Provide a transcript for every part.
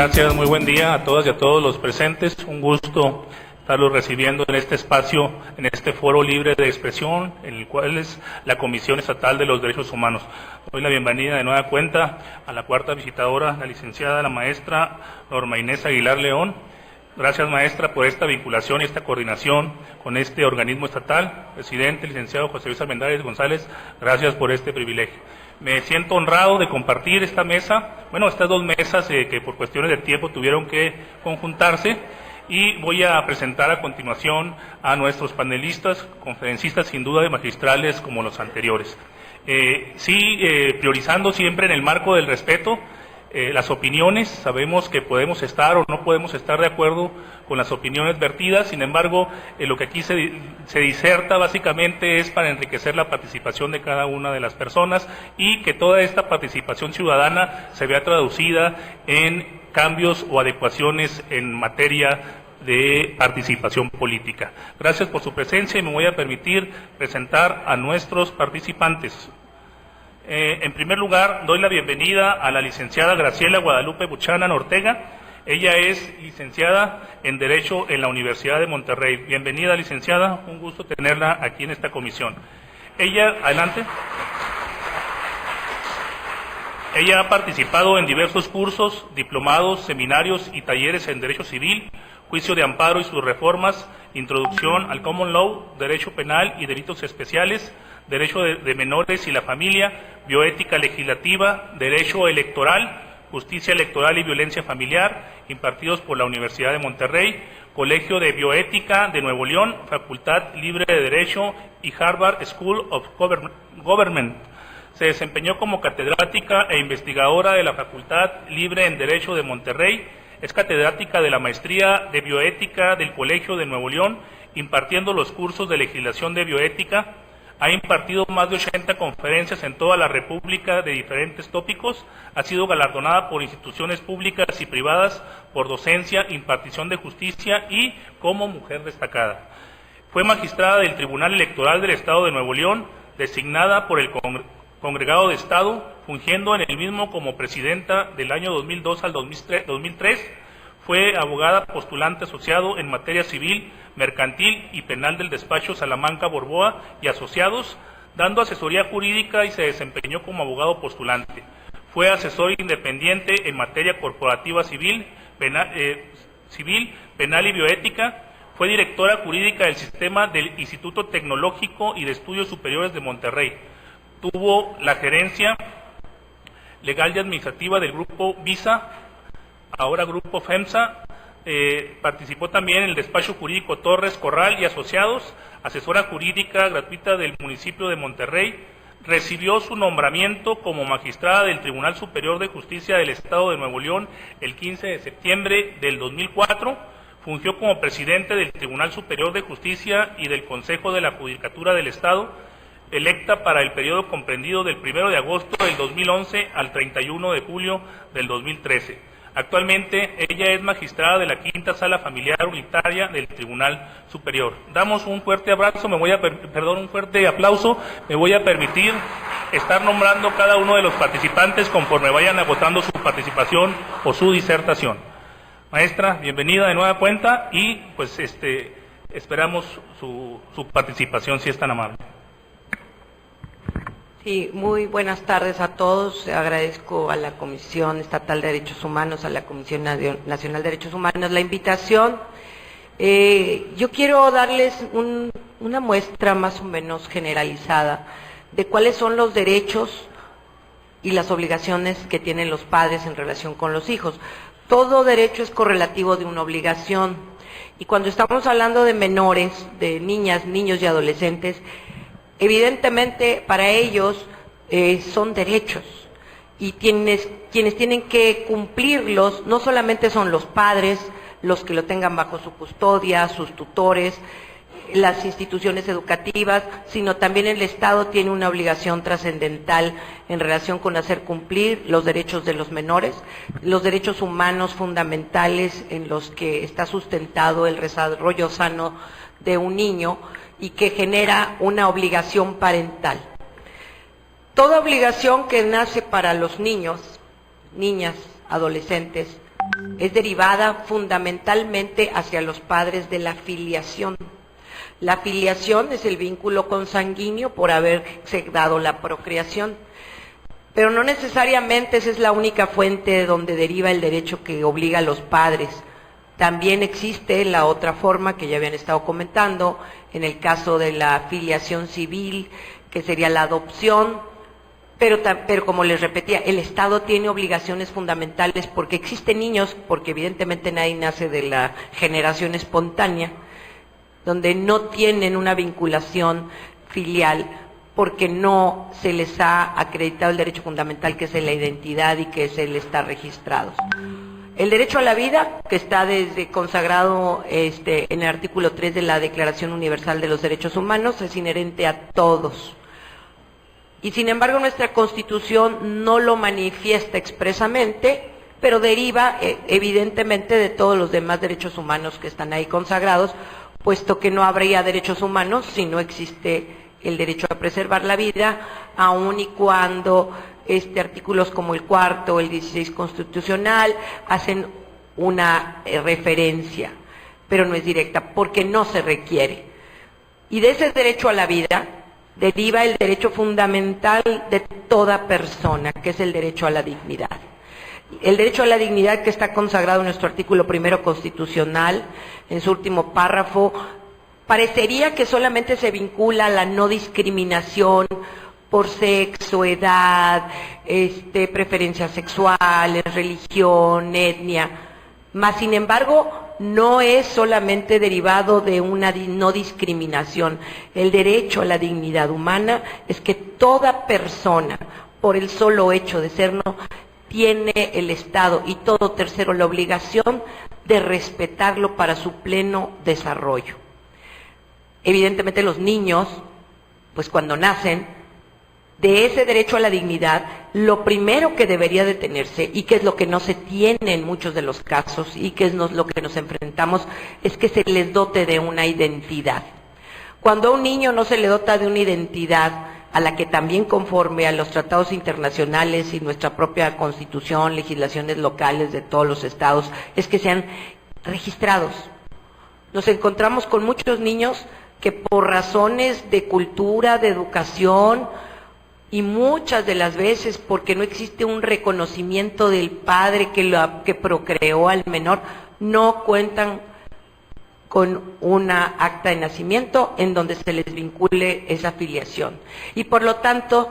Gracias, muy buen día a todas y a todos los presentes. Un gusto estarlos recibiendo en este espacio, en este foro libre de expresión, en el cual es la Comisión Estatal de los Derechos Humanos. Doy la bienvenida de nueva cuenta a la cuarta visitadora, la licenciada, la maestra Norma Inés Aguilar León. Gracias, maestra, por esta vinculación y esta coordinación con este organismo estatal. Presidente, licenciado José Luis Armendáriz González, gracias por este privilegio. Me siento honrado de compartir esta mesa, estas dos mesas que por cuestiones de tiempo tuvieron que conjuntarse, y voy a presentar a continuación a nuestros panelistas, conferencistas sin duda de magistrales como los anteriores. Priorizando siempre en el marco del respeto las opiniones. Sabemos que podemos estar o no podemos estar de acuerdo con las opiniones vertidas, sin embargo, lo que aquí se diserta básicamente es para enriquecer la participación de cada una de las personas y que toda esta participación ciudadana se vea traducida en cambios o adecuaciones en materia de participación política. Gracias por su presencia y me voy a permitir presentar a nuestros participantes. En primer lugar, doy la bienvenida a la licenciada Graciela Guadalupe Buchanan Ortega. Ella es licenciada en Derecho en la Universidad de Monterrey. Bienvenida, licenciada, un gusto tenerla aquí en esta comisión. Ella ha participado en diversos cursos, diplomados, seminarios y talleres en Derecho Civil, Juicio de Amparo y sus reformas, Introducción al Common Law, Derecho Penal y Delitos Especiales, Derecho de Menores y la Familia, Bioética Legislativa, Derecho Electoral, Justicia Electoral y Violencia Familiar, impartidos por la Universidad de Monterrey, Colegio de Bioética de Nuevo León, Facultad Libre de Derecho y Harvard School of Government. Se desempeñó como catedrática e investigadora de la Facultad Libre en Derecho de Monterrey. Es catedrática de la Maestría de Bioética del Colegio de Nuevo León, impartiendo los cursos de legislación de bioética. Ha impartido más de 80 conferencias en toda la República de diferentes tópicos. Ha sido galardonada por instituciones públicas y privadas por docencia, impartición de justicia y como mujer destacada. Fue magistrada del Tribunal Electoral del Estado de Nuevo León, designada por el Congregado de Estado, fungiendo en el mismo como presidenta del año 2002 al 2003. Fue abogada postulante asociado en materia civil, mercantil y penal del despacho Salamanca Borboa y Asociados, dando asesoría jurídica y se desempeñó como abogado postulante. Fue asesor independiente en materia corporativa civil, penal y bioética. Fue directora jurídica del sistema del Instituto Tecnológico y de Estudios Superiores de Monterrey. Tuvo la gerencia legal y administrativa del Grupo Visa, ahora Grupo FEMSA. Participó también en el despacho jurídico Torres Corral y Asociados, asesora jurídica gratuita del municipio de Monterrey. Recibió su nombramiento como magistrada del Tribunal Superior de Justicia del Estado de Nuevo León el 15 de septiembre del 2004. Fungió como presidente del Tribunal Superior de Justicia y del Consejo de la Judicatura del Estado, electa para el periodo comprendido del 1 de agosto del 2011 al 31 de julio del 2013. Actualmente ella es magistrada de la Quinta Sala Familiar Unitaria del Tribunal Superior. Damos un fuerte abrazo, un fuerte aplauso. Me voy a permitir estar nombrando cada uno de los participantes conforme vayan agotando su participación o su disertación. Maestra, bienvenida de nueva cuenta y esperamos su participación si es tan amable. Sí, muy buenas tardes a todos. Agradezco a la Comisión Estatal de Derechos Humanos, a la Comisión Nacional de Derechos Humanos la invitación. Yo quiero darles una muestra más o menos generalizada de cuáles son los derechos y las obligaciones que tienen los padres en relación con los hijos. Todo derecho es correlativo de una obligación. Y cuando estamos hablando de menores, de niñas, niños y adolescentes, evidentemente para ellos son derechos y quienes tienen que cumplirlos no solamente son los padres, los que lo tengan bajo su custodia, sus tutores, las instituciones educativas, sino también el Estado tiene una obligación trascendental en relación con hacer cumplir los derechos de los menores, los derechos humanos fundamentales en los que está sustentado el desarrollo sano de un niño y que genera una obligación parental. Toda obligación que nace para los niños, niñas, adolescentes, es derivada fundamentalmente hacia los padres de la filiación. La filiación es el vínculo consanguíneo por haberse dado la procreación, pero no necesariamente esa es la única fuente de donde deriva el derecho que obliga a los padres. También existe la otra forma que ya habían estado comentando, en el caso de la filiación civil, que sería la adopción, pero como les repetía, el Estado tiene obligaciones fundamentales porque existen niños, porque evidentemente nadie nace de la generación espontánea, donde no tienen una vinculación filial porque no se les ha acreditado el derecho fundamental que es la identidad y que se les está registrado. El derecho a la vida, que está desde consagrado en el artículo 3 de la Declaración Universal de los Derechos Humanos, es inherente a todos. Y sin embargo nuestra Constitución no lo manifiesta expresamente, pero deriva evidentemente de todos los demás derechos humanos que están ahí consagrados, puesto que no habría derechos humanos si no existe el derecho a preservar la vida, aun y cuando artículos como el 4 o el 16 constitucional hacen una referencia, pero no es directa, porque no se requiere. Y de ese derecho a la vida deriva el derecho fundamental de toda persona, que es el derecho a la dignidad. El derecho a la dignidad que está consagrado en nuestro artículo 1 constitucional, en su último párrafo, parecería que solamente se vincula a la no discriminación por sexo, edad, preferencias sexuales, religión, etnia, mas sin embargo no es solamente derivado de una no discriminación. El derecho a la dignidad humana es que toda persona, por el solo hecho de serlo, tiene el Estado y todo tercero la obligación de respetarlo para su pleno desarrollo. Evidentemente los niños, pues cuando nacen, de ese derecho a la dignidad, lo primero que debería de tenerse, y que es lo que no se tiene en muchos de los casos, y que es lo que nos enfrentamos, es que se les dote de una identidad. Cuando a un niño no se le dota de una identidad, a la que también conforme a los tratados internacionales y nuestra propia Constitución, legislaciones locales de todos los estados, es que sean registrados. Nos encontramos con muchos niños que por razones de cultura, de educación, y muchas de las veces porque no existe un reconocimiento del padre que procreó al menor, no cuentan con una acta de nacimiento en donde se les vincule esa filiación. Y por lo tanto,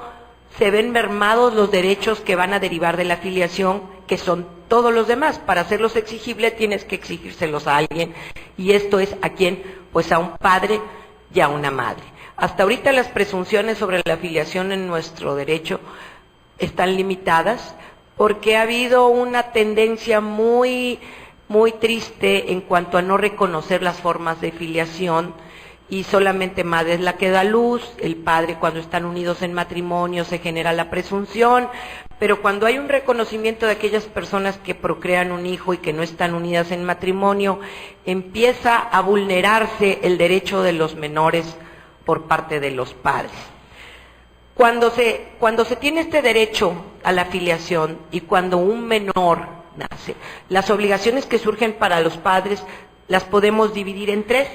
se ven mermados los derechos que van a derivar de la filiación, que son todos los demás. Para hacerlos exigibles tienes que exigírselos a alguien, y esto es ¿a quién? Pues a un padre y a una madre. Hasta ahorita las presunciones sobre la filiación en nuestro derecho están limitadas porque ha habido una tendencia muy triste en cuanto a no reconocer las formas de filiación, y solamente madre es la que da luz. El padre, cuando están unidos en matrimonio, se genera la presunción, pero cuando hay un reconocimiento de aquellas personas que procrean un hijo y que no están unidas en matrimonio, empieza a vulnerarse el derecho de los menores por parte de los padres. Cuando se tiene este derecho a la filiación y cuando un menor nace, las obligaciones que surgen para los padres las podemos dividir en tres,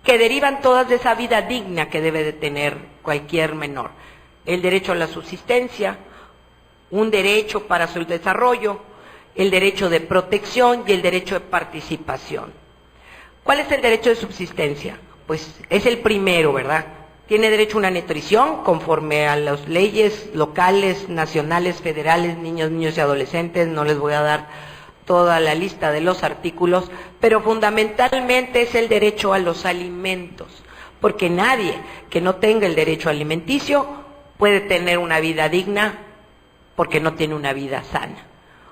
que derivan todas de esa vida digna que debe de tener cualquier menor. El derecho a la subsistencia, un derecho para su desarrollo, el derecho de protección y el derecho de participación. ¿Cuál es el derecho de subsistencia? Pues es el primero, ¿verdad? Tiene derecho a una nutrición conforme a las leyes locales, nacionales, federales, niños y adolescentes. No les voy a dar toda la lista de los artículos, pero fundamentalmente es el derecho a los alimentos, porque nadie que no tenga el derecho alimenticio puede tener una vida digna porque no tiene una vida sana.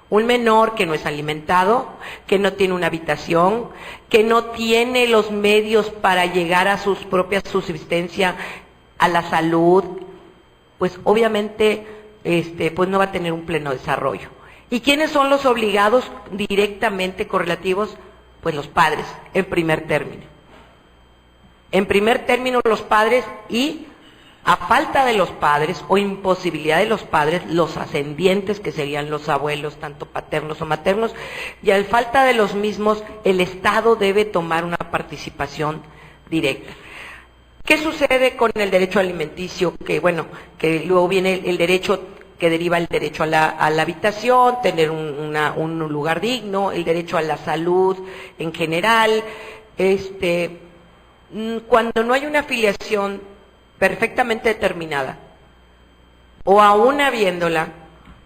Un menor que no es alimentado, que no tiene una habitación, que no tiene los medios para llegar a sus propias subsistencia, a la salud, pues obviamente pues no va a tener un pleno desarrollo. ¿Y quiénes son los obligados directamente correlativos? Pues los padres, en primer término. En primer término los padres, y A falta de los padres o imposibilidad de los padres, los ascendientes, que serían los abuelos, tanto paternos o maternos, y a falta de los mismos, el Estado debe tomar una participación directa. ¿Qué sucede con el derecho alimenticio? Que bueno, que luego viene el derecho que deriva el derecho a la habitación, tener un lugar digno, el derecho a la salud en general. Cuando no hay una afiliación perfectamente determinada, o aún habiéndola,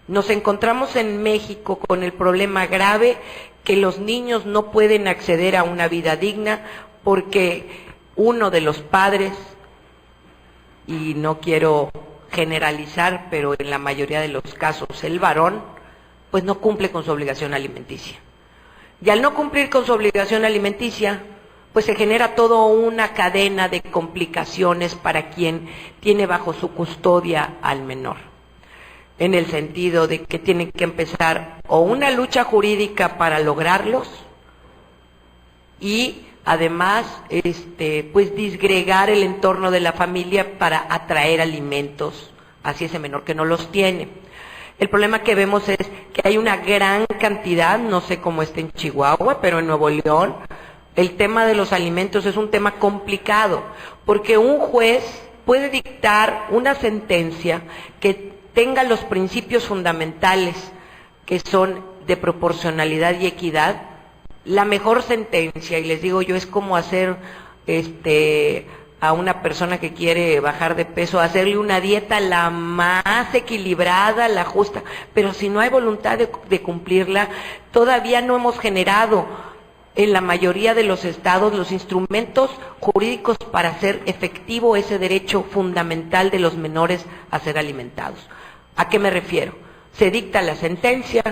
nos encontramos en México con el problema grave que los niños no pueden acceder a una vida digna porque uno de los padres, y no quiero generalizar, pero en la mayoría de los casos el varón, pues no cumple con su obligación alimenticia. Y al no cumplir con su obligación alimenticia, pues se genera toda una cadena de complicaciones para quien tiene bajo su custodia al menor, en el sentido de que tienen que empezar o una lucha jurídica para lograrlos y además pues disgregar el entorno de la familia para atraer alimentos hacia ese menor que no los tiene. El problema que vemos es que hay una gran cantidad, no sé cómo está en Chihuahua, pero en Nuevo León el tema de los alimentos es un tema complicado, porque un juez puede dictar una sentencia que tenga los principios fundamentales que son de proporcionalidad y equidad. La mejor sentencia, y les digo yo, es como hacer a una persona que quiere bajar de peso, hacerle una dieta la más equilibrada, la justa, pero si no hay voluntad de cumplirla, todavía no hemos generado en la mayoría de los estados los instrumentos jurídicos para hacer efectivo ese derecho fundamental de los menores a ser alimentados. ¿A qué me refiero? Se dicta la sentencia,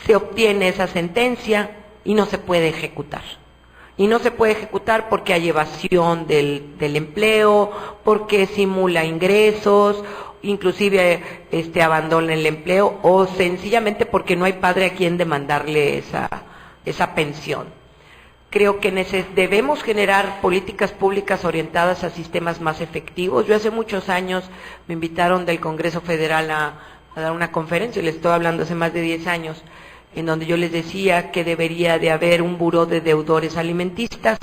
se obtiene esa sentencia y no se puede ejecutar. Y no se puede ejecutar porque hay evasión del empleo, porque simula ingresos, inclusive abandona el empleo, o sencillamente porque no hay padre a quien demandarle esa pensión. Creo que debemos generar políticas públicas orientadas a sistemas más efectivos. Yo hace muchos años me invitaron del Congreso Federal a dar una conferencia, y les estoy hablando hace más de 10 años, en donde yo les decía que debería de haber un buró de deudores alimentistas,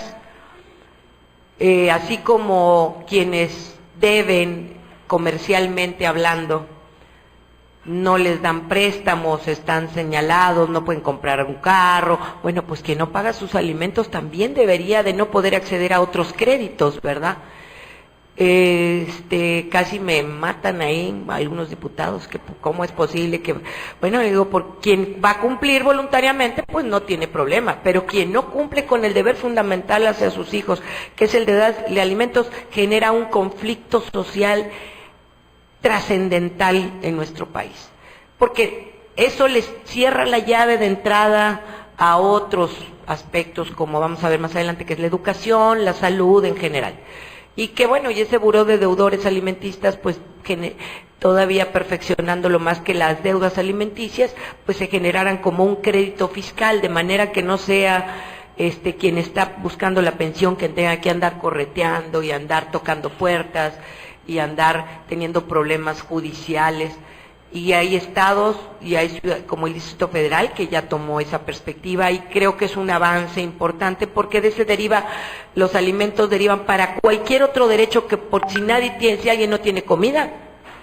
así como quienes deben comercialmente hablando, no les dan préstamos, están señalados, no pueden comprar un carro. Bueno, pues quien no paga sus alimentos también debería de no poder acceder a otros créditos, ¿verdad? Casi me matan ahí algunos diputados, que cómo es posible que, bueno, digo, por quien va a cumplir voluntariamente, pues no tiene problema, pero quien no cumple con el deber fundamental hacia sus hijos, que es el de darle alimentos, genera un conflicto social trascendental en nuestro país, porque eso les cierra la llave de entrada a otros aspectos, como vamos a ver más adelante, que es la educación, la salud en general. Y que bueno, y ese buró de deudores alimentistas, pues todavía perfeccionándolo más que las deudas alimenticias, pues se generaran como un crédito fiscal, de manera que no sea quien está buscando la pensión que tenga que andar correteando y andar tocando puertas y andar teniendo problemas judiciales. Y hay estados y hay ciudades como el Distrito Federal que ya tomó esa perspectiva, y creo que es un avance importante, porque de ese los alimentos derivan para cualquier otro derecho, que por si alguien no tiene comida,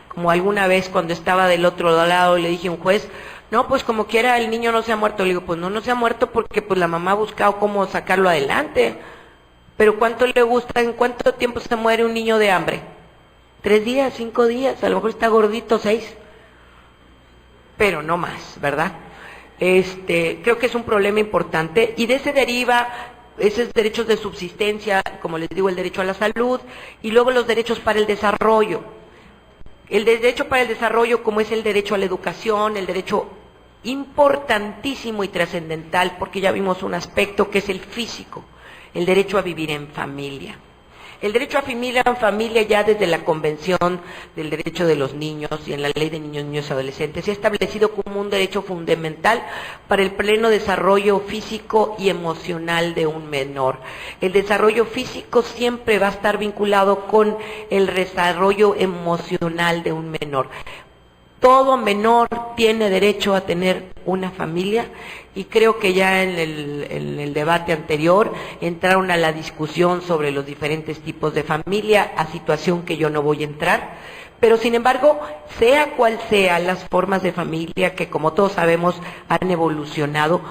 como alguna vez cuando estaba del otro lado le dije a un juez, no, pues como quiera el niño no se ha muerto. Le digo, pues no se ha muerto porque pues la mamá ha buscado cómo sacarlo adelante. Pero ¿cuánto le gusta? ¿En cuánto tiempo se muere un niño de hambre? 3 días, 5 días, a lo mejor está gordito 6, pero no más, ¿verdad? Creo que es un problema importante, y de ese deriva esos derechos de subsistencia, como les digo, el derecho a la salud, y luego los derechos para el desarrollo. El derecho para el desarrollo, como es el derecho a la educación, el derecho importantísimo y trascendental, porque ya vimos un aspecto que es el físico, el derecho a vivir en familia. El derecho a familia en familia ya desde la Convención del Derecho de los Niños y en la Ley de Niños, Niños y Adolescentes se ha establecido como un derecho fundamental para el pleno desarrollo físico y emocional de un menor. El desarrollo físico siempre va a estar vinculado con el desarrollo emocional de un menor. Todo menor tiene derecho a tener una familia y creo que ya en el debate anterior entraron a la discusión sobre los diferentes tipos de familia, a situación que yo no voy a entrar, pero sin embargo, sea cual sea las formas de familia que como todos sabemos han evolucionado,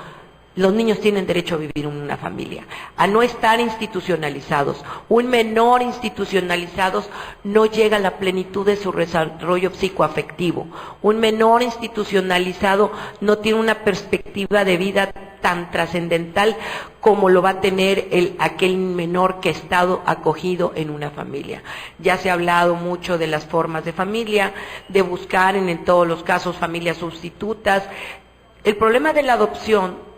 los niños tienen derecho a vivir en una familia, a no estar institucionalizados. Un menor institucionalizado no llega a la plenitud de su desarrollo psicoafectivo. Un menor institucionalizado no tiene una perspectiva de vida tan trascendental como lo va a tener aquel menor que ha estado acogido en una familia. Ya se ha hablado mucho de las formas de familia, de buscar en todos los casos familias sustitutas. El problema de la adopción,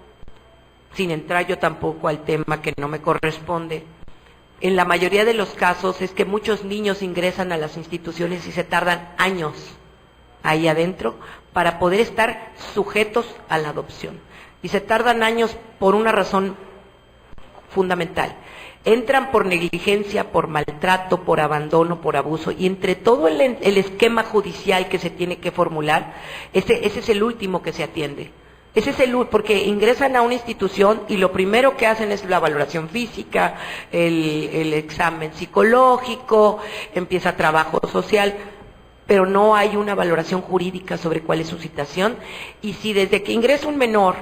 sin entrar yo tampoco al tema que no me corresponde, en la mayoría de los casos es que muchos niños ingresan a las instituciones y se tardan años ahí adentro para poder estar sujetos a la adopción. Y se tardan años por una razón fundamental. Entran por negligencia, por maltrato, por abandono, por abuso, y entre todo el esquema judicial que se tiene que formular, ese es el último que se atiende. Ese es porque ingresan a una institución y lo primero que hacen es la valoración física, el examen psicológico, empieza trabajo social, pero no hay una valoración jurídica sobre cuál es su situación. Y si desde que ingresa un menor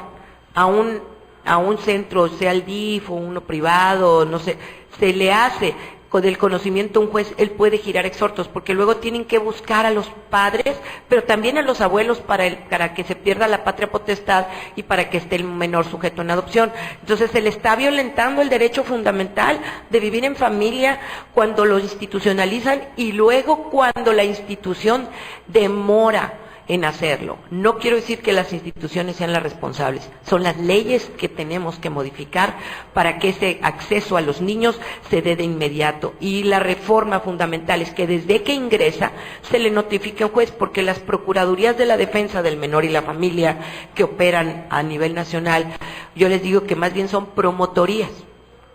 a un centro, sea el DIF o uno privado, no sé, se le hace con el conocimiento un juez, él puede girar exhortos, porque luego tienen que buscar a los padres, pero también a los abuelos para que se pierda la patria potestad y para que esté el menor sujeto en adopción. Entonces se le está violentando el derecho fundamental de vivir en familia cuando lo institucionalizan y luego cuando la institución demora en hacerlo. No quiero decir que las instituciones sean las responsables, son las leyes que tenemos que modificar para que ese acceso a los niños se dé de inmediato. Y la reforma fundamental es que desde que ingresa se le notifique a un juez, porque las procuradurías de la defensa del menor y la familia que operan a nivel nacional, yo les digo que más bien son promotorías,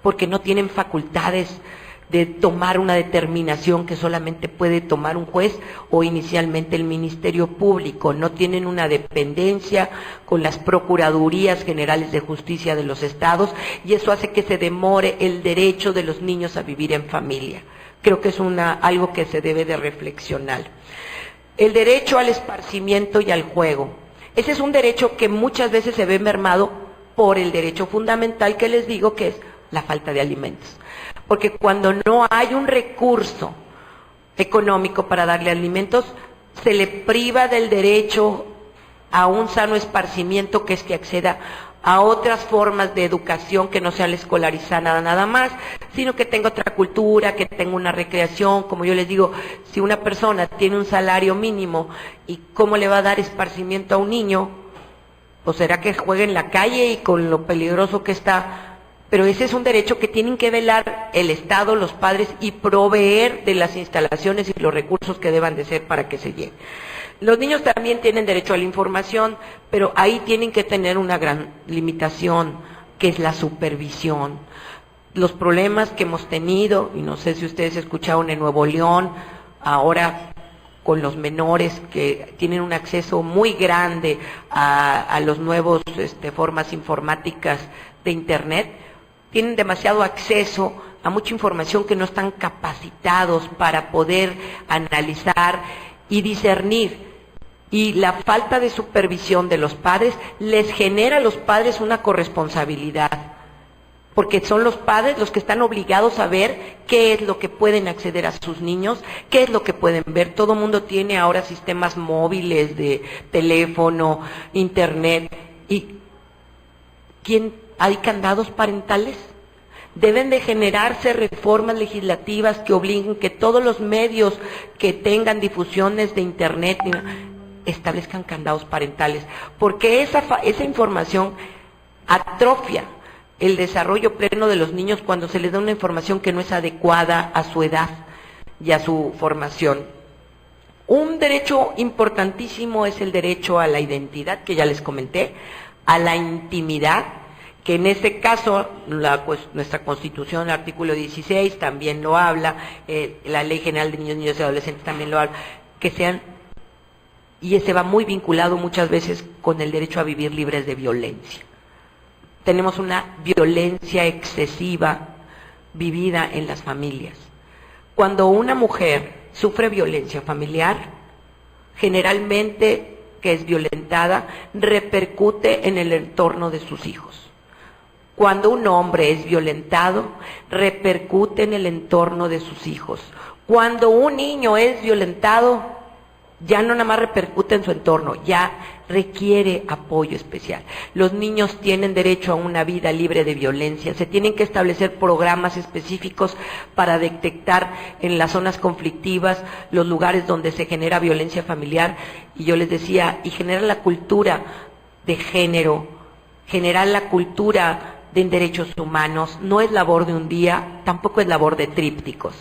porque no tienen facultades de tomar una determinación que solamente puede tomar un juez o inicialmente el Ministerio Público. No tienen una dependencia con las Procuradurías Generales de Justicia de los estados y eso hace que se demore el derecho de los niños a vivir en familia. Creo que es algo que se debe de reflexionar. El derecho al esparcimiento y al juego. Ese es un derecho que muchas veces se ve mermado por el derecho fundamental que les digo, que es la falta de alimentos. Porque cuando no hay un recurso económico para darle alimentos, se le priva del derecho a un sano esparcimiento, que es que acceda a otras formas de educación que no sea la escolarizada nada más, sino que tenga otra cultura, que tenga una recreación. Como yo les digo, si una persona tiene un salario mínimo, ¿y cómo le va a dar esparcimiento a un niño? ¿O será que juegue en la calle y con lo peligroso que está? Pero ese es un derecho que tienen que velar el Estado, los padres, y proveer de las instalaciones y los recursos que deban de ser para que se llegue. Los niños también tienen derecho a la información, pero ahí tienen que tener una gran limitación, que es la supervisión. Los problemas que hemos tenido, y no sé si ustedes escucharon en Nuevo León, ahora con los menores que tienen un acceso muy grande a los nuevos formas informáticas de Internet, tienen demasiado acceso a mucha información que no están capacitados para poder analizar y discernir. Y la falta de supervisión de los padres les genera a los padres una corresponsabilidad, porque son los padres los que están obligados a ver qué es lo que pueden acceder a sus niños, qué es lo que pueden ver. Todo el mundo tiene ahora sistemas móviles de teléfono, internet, y ¿hay candados parentales? Deben de generarse reformas legislativas que obliguen que todos los medios que tengan difusiones de Internet establezcan candados parentales, porque esa información atrofia el desarrollo pleno de los niños cuando se les da una información que no es adecuada a su edad y a su formación. Un derecho importantísimo es el derecho a la identidad, que ya les comenté, a la intimidad, que en este caso nuestra Constitución, el artículo 16 también lo habla, la Ley General de Niños, Niñas y Adolescentes también lo habla, que sean, y ese va muy vinculado muchas veces con el derecho a vivir libres de violencia. Tenemos una violencia excesiva vivida en las familias. Cuando una mujer sufre violencia familiar, generalmente que es violentada, repercute en el entorno de sus hijos. Cuando un hombre es violentado, repercute en el entorno de sus hijos. Cuando un niño es violentado, ya no nada más repercute en su entorno, ya requiere apoyo especial. Los niños tienen derecho a una vida libre de violencia. Se tienen que establecer programas específicos para detectar en las zonas conflictivas los lugares donde se genera violencia familiar. Y yo les decía, y generar la cultura de género, generar la cultura de derechos humanos, no es labor de un día, tampoco es labor de trípticos.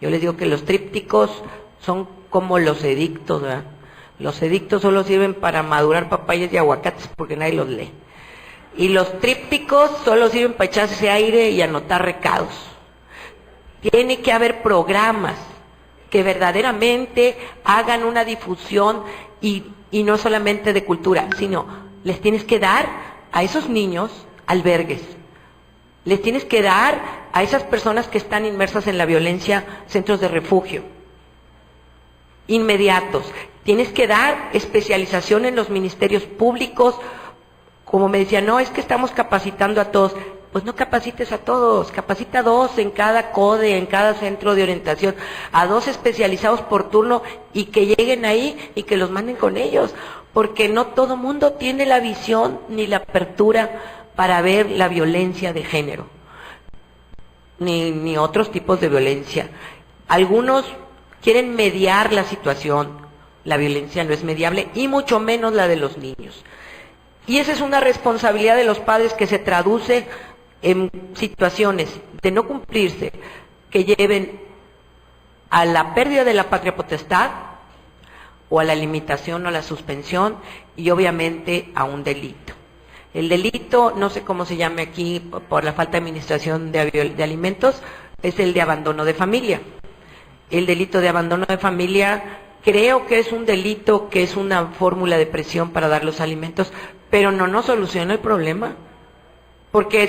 Yo les digo que los trípticos son como los edictos, ¿verdad? Los edictos solo sirven para madurar papayas y aguacates porque nadie los lee. Y los trípticos solo sirven para echarse aire y anotar recados. Tiene que haber programas que verdaderamente hagan una difusión y no solamente de cultura, sino les tienes que dar a esos niños albergues. Les tienes que dar a esas personas que están inmersas en la violencia centros de refugio inmediatos. Tienes que dar especialización en los ministerios públicos. Como me decían, no, es que estamos capacitando a todos. Pues no capacites a todos, capacita a 2 en cada CODE, en cada centro de orientación, a 2 especializados por turno y que lleguen ahí y que los manden con ellos, porque no todo mundo tiene la visión ni la apertura para ver la violencia de género, ni otros tipos de violencia. Algunos quieren mediar la situación, la violencia no es mediable y mucho menos la de los niños. Y esa es una responsabilidad de los padres que se traduce en situaciones de no cumplirse que lleven a la pérdida de la patria potestad o a la limitación o a la suspensión y obviamente a un delito. El delito, no sé cómo se llame aquí por la falta de administración de alimentos, es el de abandono de familia. El delito de abandono de familia creo que es un delito que es una fórmula de presión para dar los alimentos, pero no nos soluciona el problema. Porque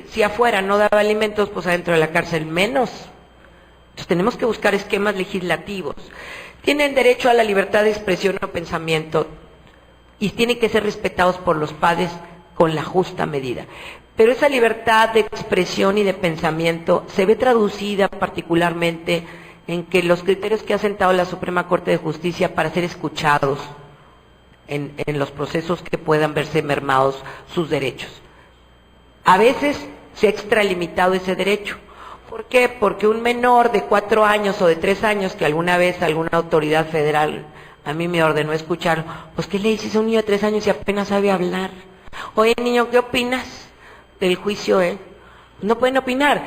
si afuera no daba alimentos, pues adentro de la cárcel menos. Entonces tenemos que buscar esquemas legislativos. Tienen derecho a la libertad de expresión o pensamiento y tienen que ser respetados por los padres con la justa medida. Pero esa libertad de expresión y de pensamiento se ve traducida particularmente en que los criterios que ha sentado la Suprema Corte de Justicia para ser escuchados en los procesos que puedan verse mermados sus derechos. A veces se ha extralimitado ese derecho. ¿Por qué? Porque un menor de 4 años o de 3 años que alguna vez alguna autoridad federal a mí me ordenó escuchar, pues ¿qué le dices a un niño de 3 años si apenas sabe hablar? Oye, niño, ¿qué opinas del juicio? No pueden opinar.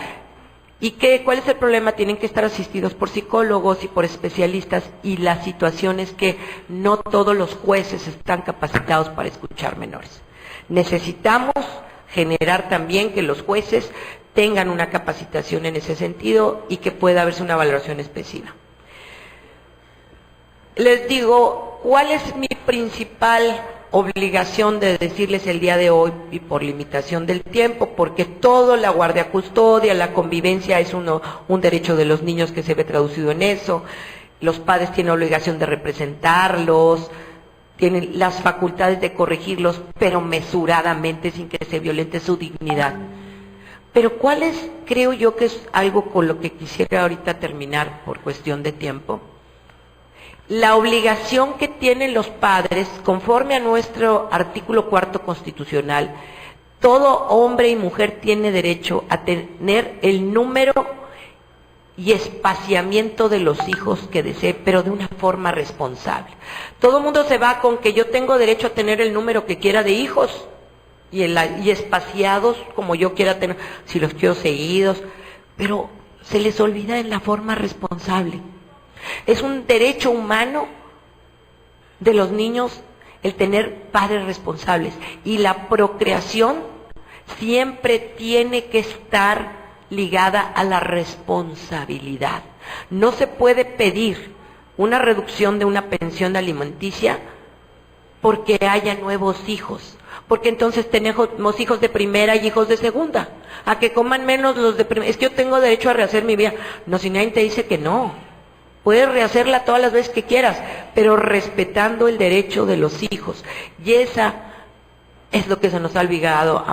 ¿Y cuál es el problema? Tienen que estar asistidos por psicólogos y por especialistas y la situación es que no todos los jueces están capacitados para escuchar menores. Necesitamos generar también que los jueces tengan una capacitación en ese sentido y que pueda haberse una valoración específica. Les digo, ¿cuál es mi principal obligación de decirles el día de hoy y por limitación del tiempo? Porque todo, la guardia custodia, la convivencia es un derecho de los niños que se ve traducido en eso, los padres tienen obligación de representarlos, tienen las facultades de corregirlos, pero mesuradamente, sin que se violente su dignidad. Pero ¿cuál es, creo yo que es algo con lo que quisiera ahorita terminar por cuestión de tiempo? La obligación que tienen los padres, conforme a nuestro artículo 4 constitucional, todo hombre y mujer tiene derecho a tener el número y espaciamiento de los hijos que desee, pero de una forma responsable. Todo el mundo se va con que yo tengo derecho a tener el número que quiera de hijos. y espaciados como yo quiera tener, si los quiero seguidos, pero se les olvida en la forma responsable. Es un derecho humano de los niños el tener padres responsables, y la procreación siempre tiene que estar ligada a la responsabilidad. No se puede pedir una reducción de una pensión alimenticia porque haya nuevos hijos, porque entonces tenemos hijos de primera y hijos de segunda, a que coman menos los de primera. Es que yo tengo derecho a rehacer mi vida. No, si nadie te dice que no, puedes rehacerla todas las veces que quieras, pero respetando el derecho de los hijos. Y esa es lo que se nos ha olvidado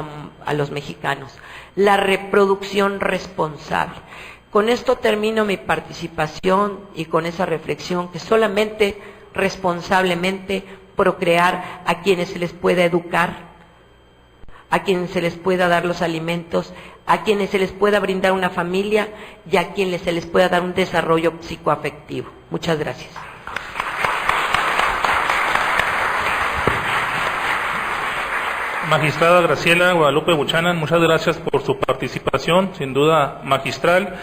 a los mexicanos, la reproducción responsable. Con esto termino mi participación y con esa reflexión, que solamente responsablemente procrear, a quienes se les pueda educar, a quienes se les pueda dar los alimentos, a quienes se les pueda brindar una familia y a quienes se les pueda dar un desarrollo psicoafectivo. Muchas gracias. Magistrada Graciela Guadalupe Buchanan, muchas gracias por su participación, sin duda magistral,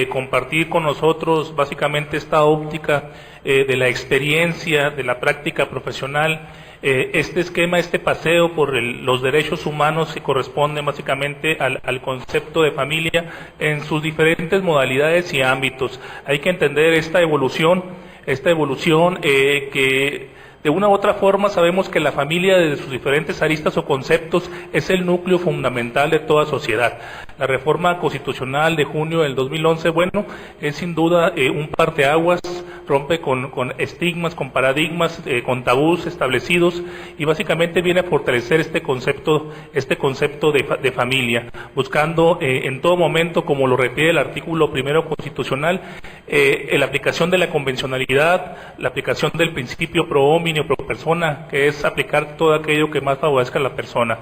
compartir con nosotros básicamente esta óptica de la experiencia, de la práctica profesional, este esquema, este paseo por los derechos humanos que corresponden básicamente al concepto de familia en sus diferentes modalidades y ámbitos. Hay que entender esta evolución que de una u otra forma sabemos que la familia, desde sus diferentes aristas o conceptos, es el núcleo fundamental de toda sociedad. La reforma constitucional de junio del 2011, bueno, es sin duda un parteaguas, rompe con estigmas, con paradigmas, con tabús establecidos, y básicamente viene a fortalecer este concepto de familia, buscando en todo momento, como lo requiere el artículo 1 constitucional, la aplicación de la convencionalidad, la aplicación del principio pro homine o pro persona, que es aplicar todo aquello que más favorezca a la persona.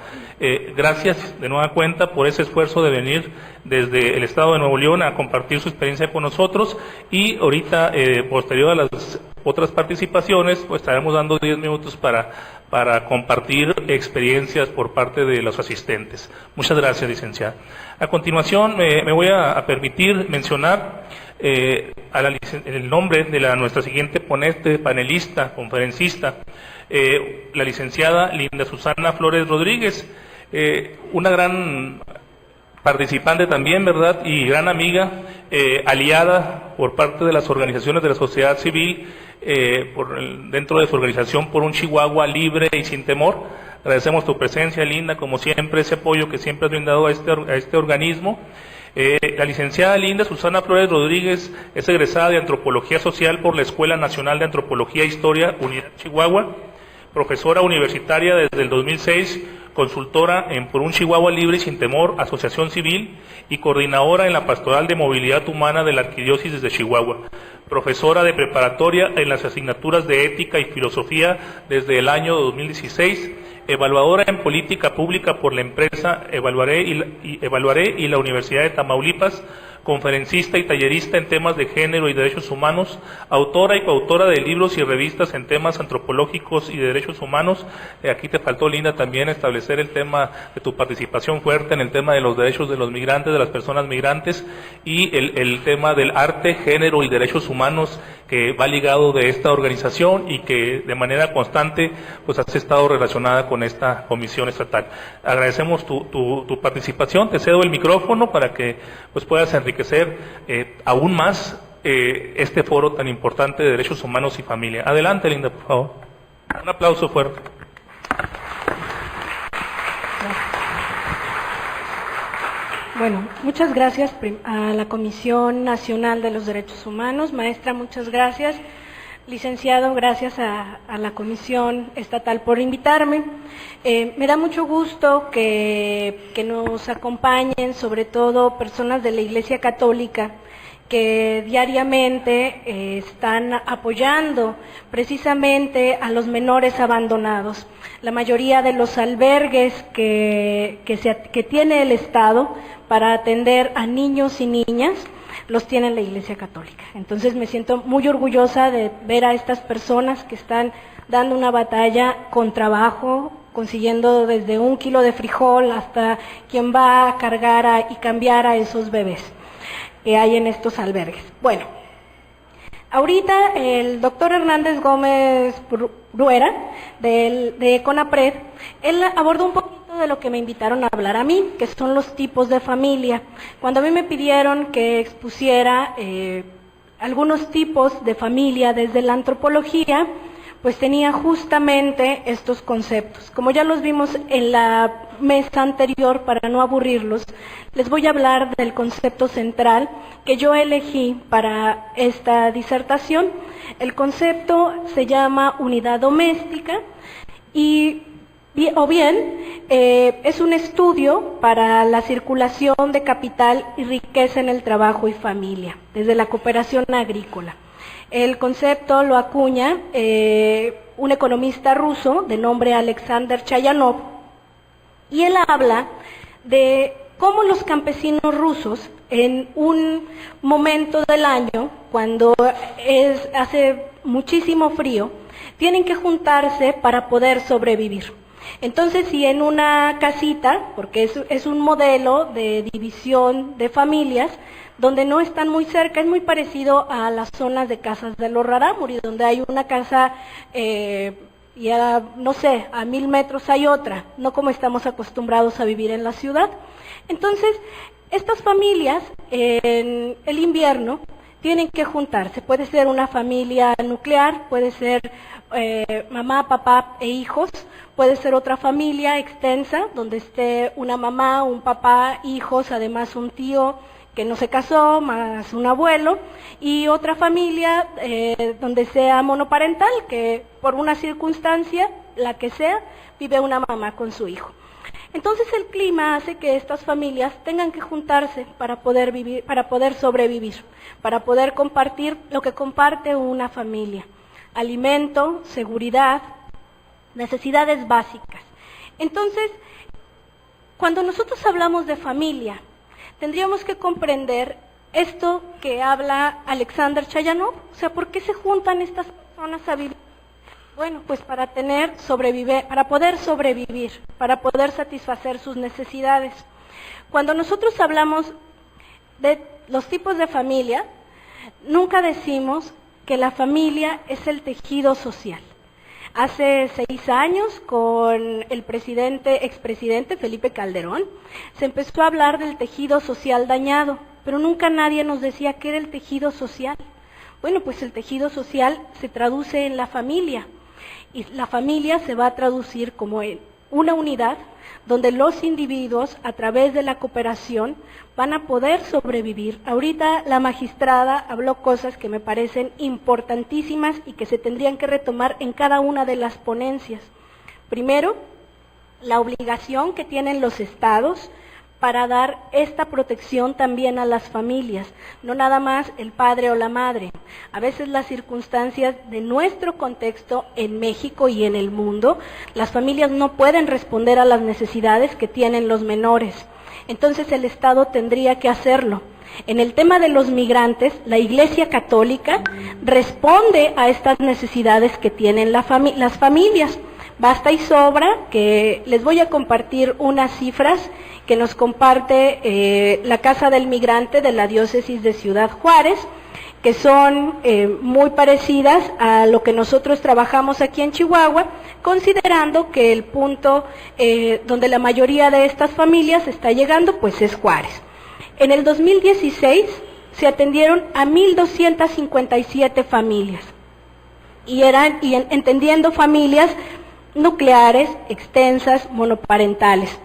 Gracias de nueva cuenta por ese esfuerzo de venir desde el Estado de Nuevo León a compartir su experiencia con nosotros, y ahorita, posterior a las otras participaciones, pues estaremos dando 10 minutos para compartir experiencias por parte de los asistentes. Muchas gracias, licenciada. A continuación, me voy a permitir mencionar el nombre de nuestra siguiente ponente, panelista, conferencista, la licenciada Linda Susana Flores Rodríguez, una gran participante también, ¿verdad?, y gran amiga, aliada por parte de las organizaciones de la sociedad civil, dentro de su organización Por un Chihuahua Libre y Sin Temor. Agradecemos tu presencia, Linda, como siempre, ese apoyo que siempre has brindado a este organismo. La licenciada Linda Susana Flores Rodríguez es egresada de Antropología Social por la Escuela Nacional de Antropología e Historia, Unidad Chihuahua, profesora universitaria desde el 2006, consultora en Por un Chihuahua Libre y Sin Temor, Asociación Civil, y coordinadora en la Pastoral de Movilidad Humana de la Arquidiócesis de Chihuahua, profesora de preparatoria en las asignaturas de Ética y Filosofía desde el año 2016, evaluadora en Política Pública por la empresa Evaluaré y la Universidad de Tamaulipas, conferencista y tallerista en temas de género y derechos humanos, autora y coautora de libros y revistas en temas antropológicos y de derechos humanos. Aquí te faltó, Linda, también establecer el tema de tu participación fuerte en el tema de los derechos de los migrantes, de las personas migrantes, y el tema del arte, género y derechos humanos, que va ligado de esta organización y que de manera constante pues has estado relacionada con esta comisión estatal. Agradecemos tu participación, te cedo el micrófono para que pues puedas enriquecer aún más este foro tan importante de derechos humanos y familia. Adelante, Linda, por favor. Un aplauso fuerte. Bueno, muchas gracias a la Comisión Nacional de los Derechos Humanos. Maestra, muchas gracias. Licenciado, gracias a la Comisión Estatal por invitarme. Me da mucho gusto que nos acompañen, sobre todo personas de la Iglesia Católica, que diariamente están apoyando precisamente a los menores abandonados. La mayoría de los albergues que tiene el Estado para atender a niños y niñas los tiene la Iglesia Católica. Entonces me siento muy orgullosa de ver a estas personas que están dando una batalla con trabajo, consiguiendo desde 1 kilo de frijol hasta quien va a cargar y cambiar a esos bebés que hay en estos albergues. Bueno, ahorita el doctor Hernández Gómez Bruera, de CONAPRED, él abordó un poquito de lo que me invitaron a hablar a mí, que son los tipos de familia. Cuando a mí me pidieron que expusiera algunos tipos de familia desde la antropología, pues tenía justamente estos conceptos. Como ya los vimos en la mesa anterior, para no aburrirlos, les voy a hablar del concepto central que yo elegí para esta disertación. El concepto se llama unidad doméstica o bien es un estudio para la circulación de capital y riqueza en el trabajo y familia, desde la cooperación agrícola. El concepto lo acuña un economista ruso de nombre Alexander Chayanov, y él habla de cómo los campesinos rusos en un momento del año, cuando hace muchísimo frío, tienen que juntarse para poder sobrevivir. Entonces, si en una casita, porque es un modelo de división de familias, donde no están muy cerca, es muy parecido a las zonas de casas de los rarámuri, donde hay una casa, y no sé, a 1000 metros hay otra, no como estamos acostumbrados a vivir en la ciudad. Entonces, estas familias en el invierno tienen que juntarse. Puede ser una familia nuclear, puede ser mamá, papá e hijos, puede ser otra familia extensa, donde esté una mamá, un papá, hijos, además un tío que no se casó, más un abuelo, y otra familia donde sea monoparental, que por una circunstancia, la que sea, vive una mamá con su hijo. Entonces el clima hace que estas familias tengan que juntarse para poder vivir, para poder sobrevivir, para poder compartir lo que comparte una familia: alimento, seguridad, necesidades básicas. Entonces, cuando nosotros hablamos de familia, tendríamos que comprender esto que habla Alexander Chayanov. O sea, ¿por qué se juntan estas personas a vivir? Bueno, pues para poder sobrevivir, para poder satisfacer sus necesidades. Cuando nosotros hablamos de los tipos de familia, nunca decimos que la familia es el tejido social. Hace 6 años, con el expresidente Felipe Calderón, se empezó a hablar del tejido social dañado, pero nunca nadie nos decía qué era el tejido social. Bueno, pues el tejido social se traduce en la familia, y la familia se va a traducir como en una unidad donde los individuos, a través de la cooperación, van a poder sobrevivir. Ahorita la magistrada habló cosas que me parecen importantísimas y que se tendrían que retomar en cada una de las ponencias. Primero, la obligación que tienen los estados para dar esta protección también a las familias, no nada más el padre o la madre. A veces las circunstancias de nuestro contexto en México y en el mundo, las familias no pueden responder a las necesidades que tienen los menores. Entonces el Estado tendría que hacerlo. En el tema de los migrantes, la Iglesia Católica responde a estas necesidades que tienen las familias. Basta y sobra que les voy a compartir unas cifras que nos comparte la Casa del Migrante de la Diócesis de Ciudad Juárez, que son muy parecidas a lo que nosotros trabajamos aquí en Chihuahua, considerando que el punto donde la mayoría de estas familias está llegando, pues es Juárez. En el 2016 se atendieron a 1,257 familias, y entendiendo familias nucleares, extensas, monoparentales.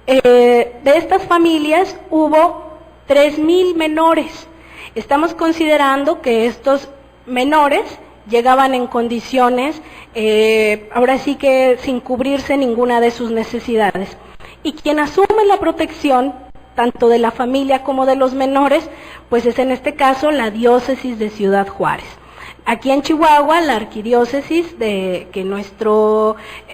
De estas familias hubo 3,000 menores. Estamos considerando que estos menores llegaban en condiciones, ahora sí que sin cubrirse ninguna de sus necesidades. Y quien asume la protección, tanto de la familia como de los menores, pues es en este caso la Diócesis de Ciudad Juárez. Aquí en Chihuahua, la arquidiócesis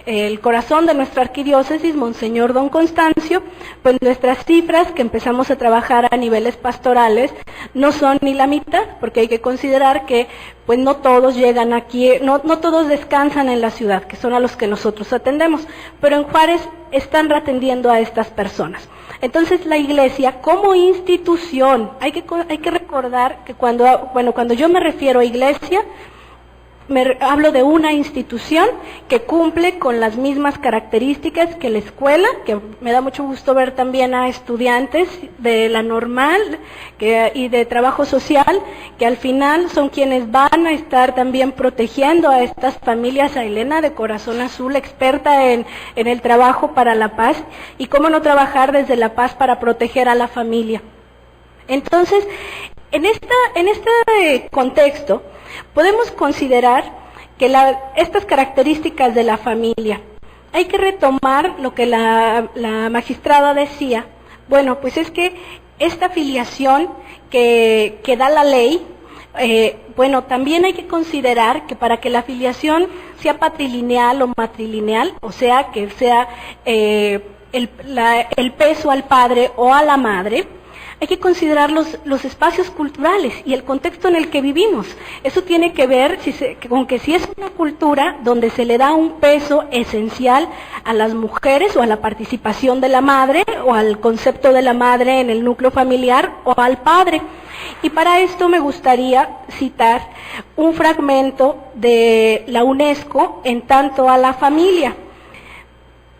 el corazón de nuestra arquidiócesis, Monseñor Don Constancio, pues nuestras cifras que empezamos a trabajar a niveles pastorales no son ni la mitad, porque hay que considerar que pues no todos llegan aquí, no todos descansan en la ciudad, que son a los que nosotros atendemos, pero en Juárez están atendiendo a estas personas. Entonces la iglesia como institución, hay que recordar que cuando yo me refiero a iglesia, hablo de una institución que cumple con las mismas características que la escuela, que me da mucho gusto ver también a estudiantes de la normal y de trabajo social, que al final son quienes van a estar también protegiendo a estas familias. A Elena de Corazón Azul, experta en el trabajo para la paz, y cómo no trabajar desde la paz para proteger a la familia. Entonces, en este contexto, podemos considerar que estas características de la familia, hay que retomar lo que la magistrada decía. Bueno, pues es que esta filiación que da la ley, también hay que considerar que para que la filiación sea patrilineal o matrilineal, o sea, que sea el peso al padre o a la madre, hay que considerar los espacios culturales y el contexto en el que vivimos. Eso tiene que ver con que si es una cultura donde se le da un peso esencial a las mujeres o a la participación de la madre o al concepto de la madre en el núcleo familiar o al padre. Y para esto me gustaría citar un fragmento de la UNESCO en tanto a la familia,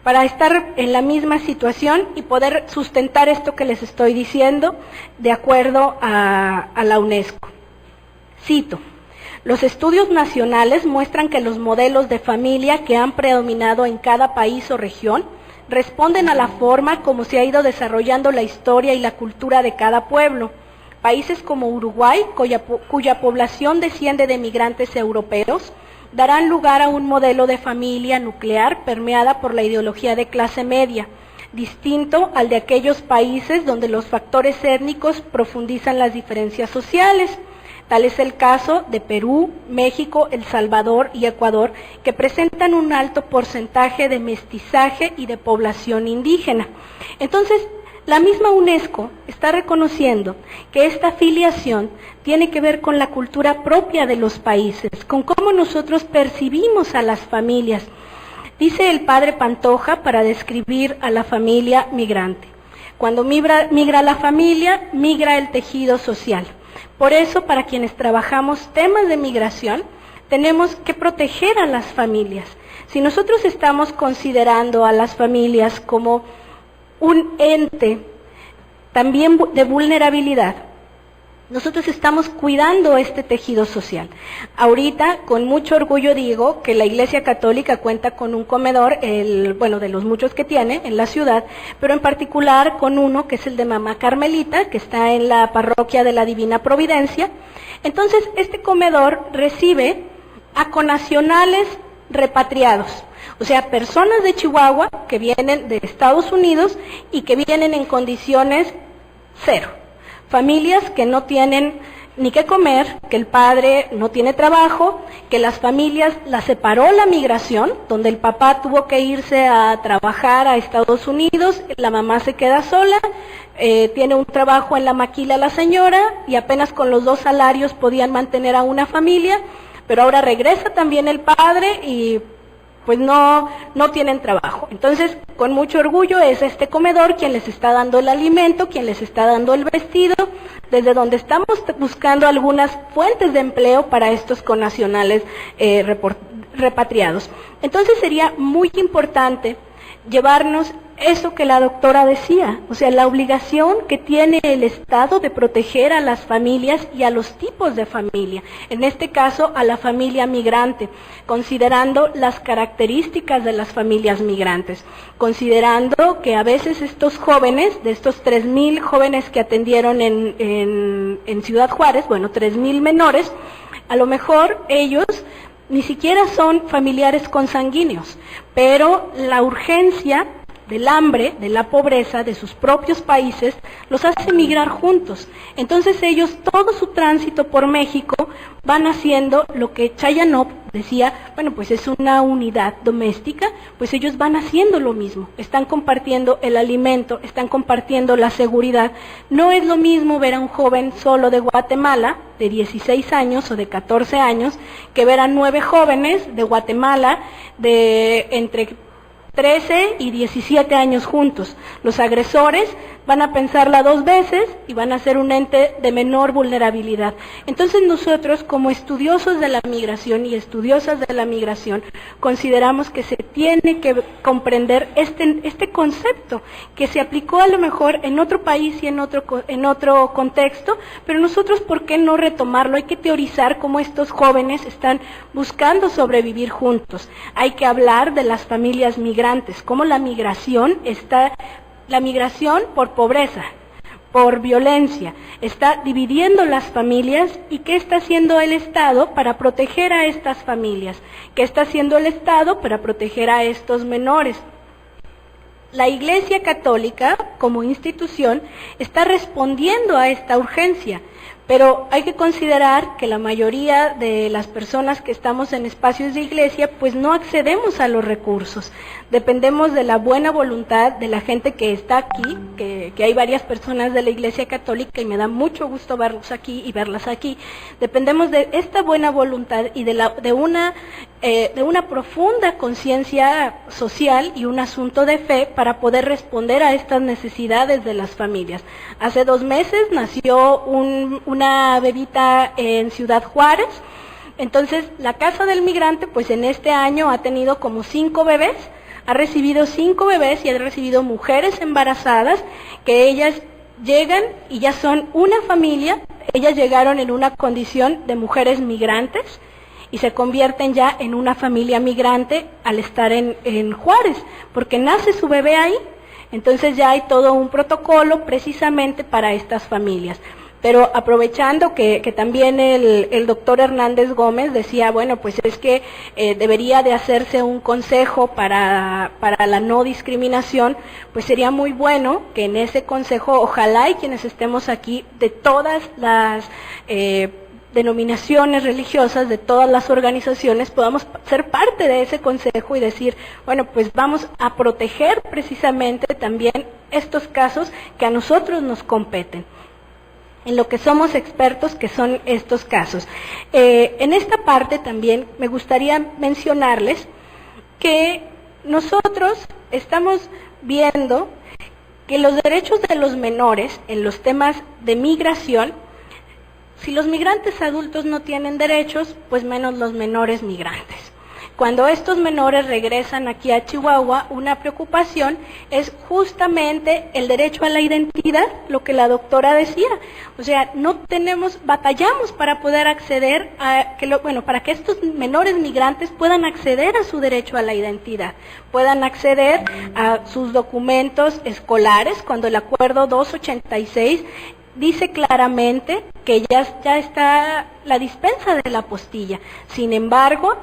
para estar en la misma situación y poder sustentar esto que les estoy diciendo de acuerdo a la UNESCO. Cito: los estudios nacionales muestran que los modelos de familia que han predominado en cada país o región responden a la forma como se ha ido desarrollando la historia y la cultura de cada pueblo. Países como Uruguay, cuya población desciende de migrantes europeos, darán lugar a un modelo de familia nuclear permeada por la ideología de clase media, distinto al de aquellos países donde los factores étnicos profundizan las diferencias sociales. Tal es el caso de Perú, México, El Salvador y Ecuador, que presentan un alto porcentaje de mestizaje y de población indígena. Entonces, la misma UNESCO está reconociendo que esta filiación tiene que ver con la cultura propia de los países, con cómo nosotros percibimos a las familias. Dice el padre Pantoja para describir a la familia migrante: cuando migra la familia, migra el tejido social. Por eso, para quienes trabajamos temas de migración, tenemos que proteger a las familias. Si nosotros estamos considerando a las familias como un ente también de vulnerabilidad, nosotros estamos cuidando este tejido social. Ahorita, con mucho orgullo digo que la Iglesia Católica cuenta con un comedor, de los muchos que tiene en la ciudad, pero en particular con uno que es el de Mamá Carmelita, que está en la parroquia de la Divina Providencia. Entonces, este comedor recibe a connacionales repatriados, o sea, personas de Chihuahua que vienen de Estados Unidos y que vienen en condiciones cero. Familias que no tienen ni qué comer, que el padre no tiene trabajo, que las familias las separó la migración, donde el papá tuvo que irse a trabajar a Estados Unidos, la mamá se queda sola, tiene un trabajo en la maquila la señora y apenas con los 2 salarios podían mantener a una familia, pero ahora regresa también el padre y pues no tienen trabajo. Entonces, con mucho orgullo es este comedor quien les está dando el alimento, quien les está dando el vestido, desde donde estamos buscando algunas fuentes de empleo para estos connacionales repatriados. Entonces sería muy importante llevarnos eso que la doctora decía, o sea, la obligación que tiene el Estado de proteger a las familias y a los tipos de familia, en este caso a la familia migrante, considerando las características de las familias migrantes, considerando que a veces estos jóvenes, de estos 3,000 jóvenes que atendieron en Ciudad Juárez, 3,000 menores, a lo mejor ellos ni siquiera son familiares consanguíneos, pero la urgencia del hambre, de la pobreza, de sus propios países, los hace migrar juntos. Entonces ellos, todo su tránsito por México, van haciendo lo que Chayanov decía, bueno, pues es una unidad doméstica, pues ellos van haciendo lo mismo, están compartiendo el alimento, están compartiendo la seguridad. No es lo mismo ver a un joven solo de Guatemala, de 16 años o de 14 años, que ver a 9 jóvenes de Guatemala de entre 13 y 17 años juntos. Los agresores van a pensarla 2 veces y van a ser un ente de menor vulnerabilidad. Entonces nosotros, como estudiosos de la migración y estudiosas de la migración, consideramos que se tiene que comprender este concepto, que se aplicó a lo mejor en otro país y en otro contexto, pero nosotros, ¿por qué no retomarlo? Hay que teorizar cómo estos jóvenes están buscando sobrevivir juntos. Hay que hablar de las familias migrantes, cómo la migración por pobreza, por violencia, está dividiendo las familias. ¿Y qué está haciendo el Estado para proteger a estas familias? ¿Qué está haciendo el Estado para proteger a estos menores? La Iglesia Católica, como institución, está respondiendo a esta urgencia, pero hay que considerar que la mayoría de las personas que estamos en espacios de iglesia, pues no accedemos a los recursos. Dependemos de la buena voluntad de la gente que está aquí, que hay varias personas de la Iglesia Católica y me da mucho gusto verlos aquí y verlas aquí. Dependemos de esta buena voluntad y de una profunda conciencia social y un asunto de fe para poder responder a estas necesidades de las familias. Hace 2 meses nació una bebita en Ciudad Juárez. Entonces la Casa del Migrante, pues en este año ha tenido como 5 bebés, ha recibido 5 bebés y ha recibido mujeres embarazadas que ellas llegan y ya son una familia. Ellas llegaron en una condición de mujeres migrantes y se convierten ya en una familia migrante al estar en Juárez, porque nace su bebé ahí. Entonces ya hay todo un protocolo precisamente para estas familias. Pero aprovechando que también el doctor Hernández Gómez decía, bueno, pues es que debería de hacerse un consejo para la no discriminación, pues sería muy bueno que en ese consejo, ojalá y quienes estemos aquí, de todas las denominaciones religiosas, de todas las organizaciones, podamos ser parte de ese consejo y decir, bueno, pues vamos a proteger precisamente también estos casos que a nosotros nos competen, en lo que somos expertos, que son estos casos. En esta parte también me gustaría mencionarles que nosotros estamos viendo que los derechos de los menores en los temas de migración, si los migrantes adultos no tienen derechos, pues menos los menores migrantes. Cuando estos menores regresan aquí a Chihuahua, una preocupación es justamente el derecho a la identidad, lo que la doctora decía. O sea, batallamos para poder acceder para que estos menores migrantes puedan acceder a su derecho a la identidad, puedan acceder a sus documentos escolares, cuando el acuerdo 286 dice claramente que ya está la dispensa de la apostilla. Sin embargo,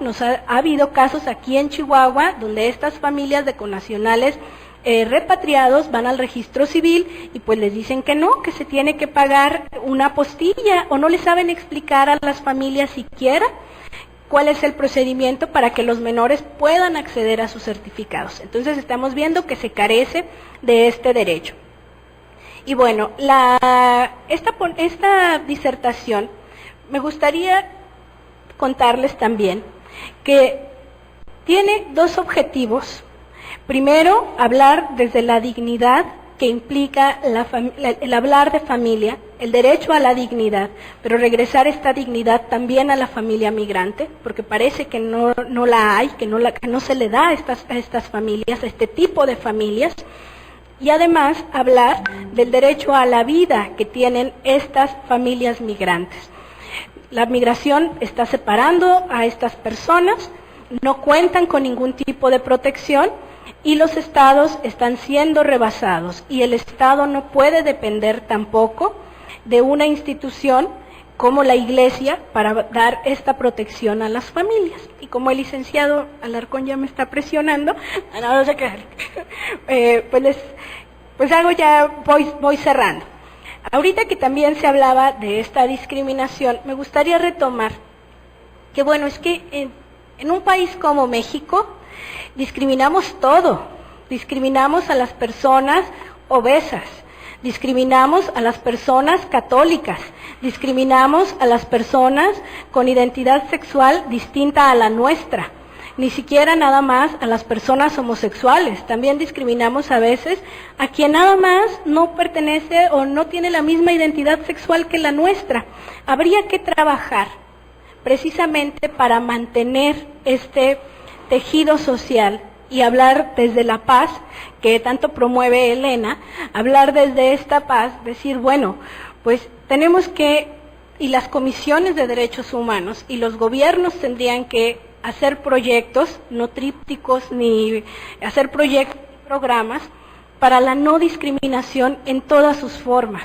ha habido casos aquí en Chihuahua donde estas familias de connacionales repatriados van al registro civil y pues les dicen que no, que se tiene que pagar una apostilla, o no les saben explicar a las familias siquiera cuál es el procedimiento para que los menores puedan acceder a sus certificados. Entonces estamos viendo que se carece de este derecho. Y bueno, esta disertación me gustaría contarles también que tiene 2 objetivos. Primero, hablar desde la dignidad que implica el hablar de familia, el derecho a la dignidad, pero regresar esta dignidad también a la familia migrante, porque parece que no la hay, que no se le da a estas familias, a este tipo de familias. Y además hablar del derecho a la vida que tienen estas familias migrantes. La migración está separando a estas personas, no cuentan con ningún tipo de protección y los estados están siendo rebasados. Y el Estado no puede depender tampoco de una institución como la Iglesia para dar esta protección a las familias. Y como el licenciado Alarcón ya me está presionando, no sé qué, pues algo ya voy cerrando. Ahorita que también se hablaba de esta discriminación, me gustaría retomar que bueno, es que En un país como México, discriminamos todo. Discriminamos a las personas obesas, discriminamos a las personas católicas, discriminamos a las personas con identidad sexual distinta a la nuestra. Ni siquiera nada más a las personas homosexuales, también discriminamos a veces a quien nada más no pertenece o no tiene la misma identidad sexual que la nuestra. Habría que trabajar precisamente para mantener este tejido social y hablar desde la paz, que tanto promueve Elena, hablar desde esta paz, decir, bueno, pues tenemos que, y las comisiones de derechos humanos y los gobiernos tendrían que hacer proyectos, no trípticos, ni hacer proyectos, programas para la no discriminación en todas sus formas,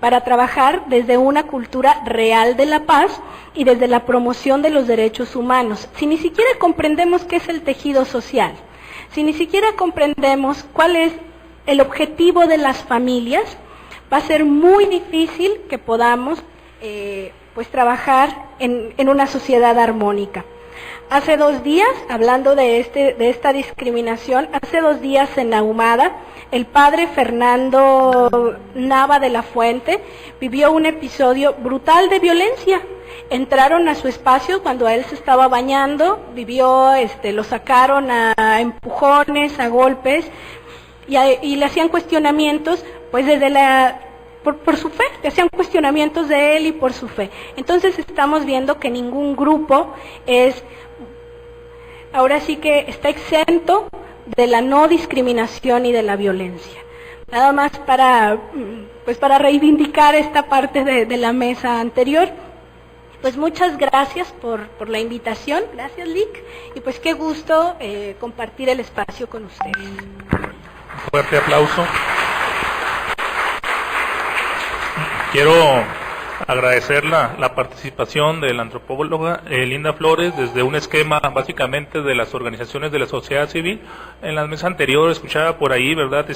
para trabajar desde una cultura real de la paz y desde la promoción de los derechos humanos. Si ni siquiera comprendemos qué es el tejido social, si ni siquiera comprendemos cuál es el objetivo de las familias, va a ser muy difícil que podamos pues trabajar en una sociedad armónica. Hace 2 días, hablando de esta discriminación, hace 2 días en Ahumada, el padre Fernando Nava de la Fuente vivió un episodio brutal de violencia. Entraron a su espacio cuando él se estaba bañando, lo sacaron a empujones, a golpes, y le hacían cuestionamientos, pues desde por su fe, le hacían cuestionamientos de él y por su fe. Entonces estamos viendo que ningún grupo ahora sí que está exento de la no discriminación y de la violencia. Nada más para reivindicar esta parte de la mesa anterior. Pues muchas gracias por la invitación, gracias Lic, y pues qué gusto compartir el espacio con ustedes. Un fuerte aplauso. Quiero agradecer la participación de la antropóloga Linda Flores desde un esquema básicamente de las organizaciones de la sociedad civil. En las mesas anteriores escuchaba por ahí, ¿verdad?,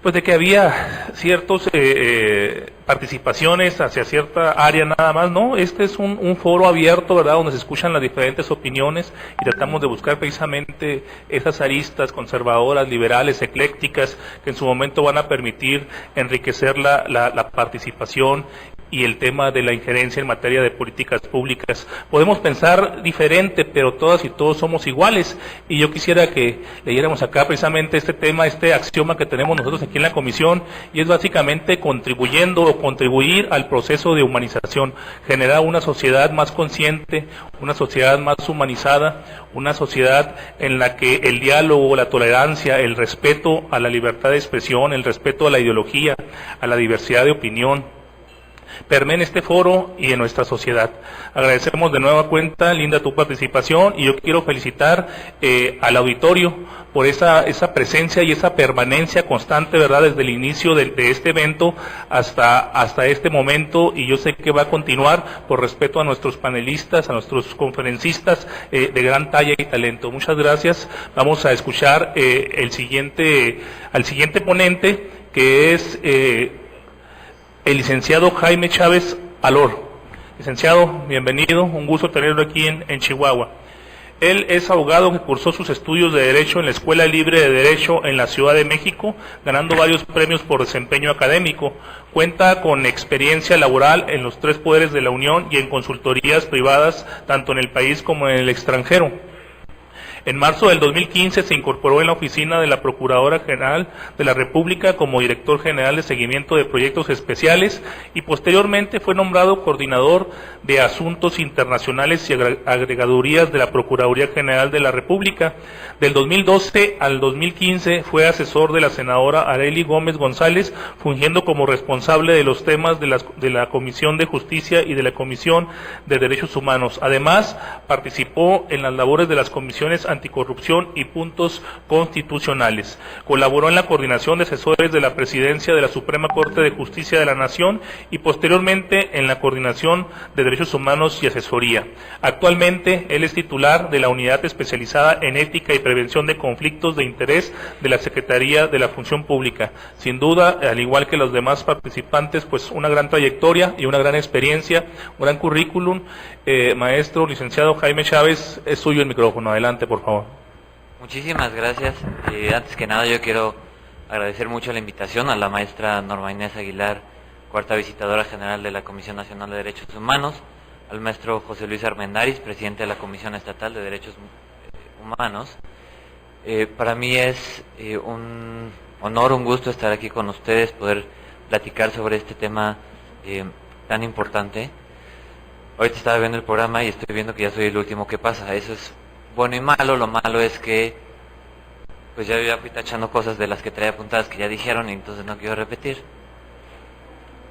pues de que había ciertas participaciones hacia cierta área nada más. No, este es un foro abierto, ¿verdad?, donde se escuchan las diferentes opiniones y tratamos de buscar precisamente esas aristas conservadoras, liberales, eclécticas, que en su momento van a permitir enriquecer la participación y el tema de la injerencia en materia de políticas públicas. Podemos pensar diferente, pero todas y todos somos iguales, y yo quisiera que leyéramos acá precisamente este tema, este axioma que tenemos nosotros aquí en la comisión, y es básicamente contribuir al proceso de humanización, generar una sociedad más consciente, una sociedad más humanizada, una sociedad en la que el diálogo, la tolerancia, el respeto a la libertad de expresión, el respeto a la ideología, a la diversidad de opinión, permeen este foro y en nuestra sociedad. Agradecemos de nueva cuenta, Linda, tu participación, y yo quiero felicitar al auditorio por esa presencia y esa permanencia constante, ¿verdad?, desde el inicio de este evento hasta este momento, y yo sé que va a continuar por respeto a nuestros panelistas, a nuestros conferencistas de gran talla y talento. Muchas gracias. Vamos a escuchar al siguiente ponente, que es el licenciado Jaime Chávez Alor. Licenciado, bienvenido, un gusto tenerlo aquí en Chihuahua. Él es abogado que cursó sus estudios de Derecho en la Escuela Libre de Derecho en la Ciudad de México, ganando varios premios por desempeño académico. Cuenta con experiencia laboral en los 3 poderes de la Unión y en consultorías privadas, tanto en el país como en el extranjero. En marzo del 2015 se incorporó en la oficina de la Procuradora General de la República como Director General de Seguimiento de Proyectos Especiales y posteriormente fue nombrado Coordinador de Asuntos Internacionales y Agregadurías de la Procuraduría General de la República. Del 2012 al 2015 fue asesor de la senadora Arely Gómez González, fungiendo como responsable de los temas de la Comisión de Justicia y de la Comisión de Derechos Humanos. Además, participó en las labores de las comisiones anticorrupción y puntos constitucionales. Colaboró en la coordinación de asesores de la Presidencia de la Suprema Corte de Justicia de la Nación y posteriormente en la coordinación de Derechos Humanos y Asesoría. Actualmente, él es titular de la Unidad Especializada en Ética y Prevención de Conflictos de Interés de la Secretaría de la Función Pública. Sin duda, al igual que los demás participantes, pues una gran trayectoria y una gran experiencia, un gran currículum. Maestro, licenciado Jaime Chávez, es suyo el micrófono. Adelante, por favor. Muchísimas gracias. Antes que nada, yo quiero agradecer mucho la invitación a la maestra Norma Inés Aguilar, cuarta visitadora general de la Comisión Nacional de Derechos Humanos, al maestro José Luis Armendáriz, presidente de la Comisión Estatal de Derechos Humanos. Para mí es un honor, un gusto estar aquí con ustedes, poder platicar sobre este tema tan importante. Ahorita estaba viendo el programa y estoy viendo que ya soy el último que pasa. Eso es bueno y malo. Lo malo es que pues ya fui tachando cosas de las que traía apuntadas que ya dijeron y entonces no quiero repetir.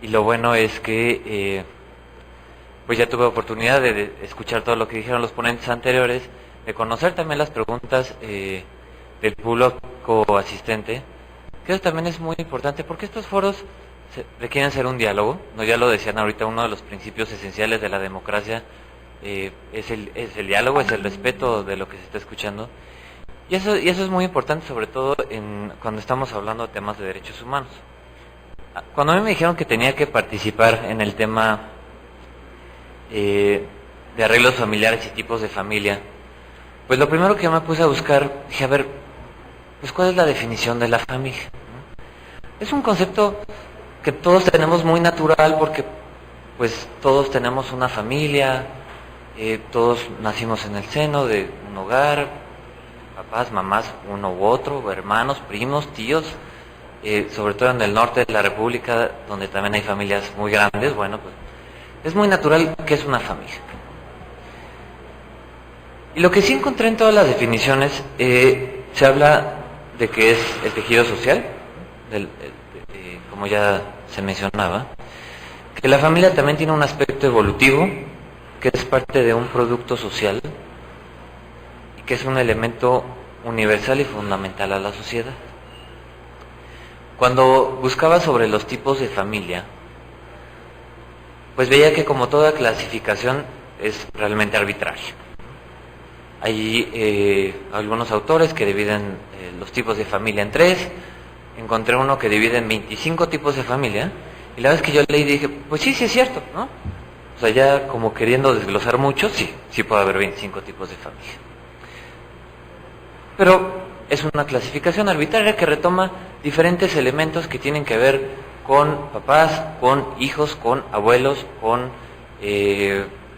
Y lo bueno es que pues ya tuve oportunidad de escuchar todo lo que dijeron los ponentes anteriores, de conocer también las preguntas del público asistente, que eso también es muy importante porque estos foros requieren ser un diálogo, no, ya lo decían ahorita, uno de los principios esenciales de la democracia es el diálogo, es el respeto de lo que se está escuchando, y eso es muy importante, sobre todo cuando estamos hablando de temas de derechos humanos. Cuando a mí me dijeron que tenía que participar en el tema de arreglos familiares y tipos de familia, pues lo primero que yo me puse a buscar, dije, a ver, pues ¿cuál es la definición de la familia? Es un concepto que todos tenemos muy natural porque pues todos tenemos una familia, todos nacimos en el seno de un hogar, papás, mamás, uno u otro, hermanos, primos, tíos, sobre todo en el norte de la República, donde también hay familias muy grandes. Bueno, pues es muy natural que es una familia. Y lo que sí encontré en todas las definiciones, se habla de que es el tejido social, como ya se mencionaba, que la familia también tiene un aspecto evolutivo, que es parte de un producto social y que es un elemento universal y fundamental a la sociedad. Cuando buscaba sobre los tipos de familia, pues veía que como toda clasificación es realmente arbitraria. Hay algunos autores que dividen los tipos de familia en 3. Encontré uno que divide en 25 tipos de familia, y la vez que yo leí dije, pues sí es cierto, ¿no? O sea, ya como queriendo desglosar mucho, sí puede haber 25 tipos de familia. Pero es una clasificación arbitraria que retoma diferentes elementos que tienen que ver con papás, con hijos, con abuelos, con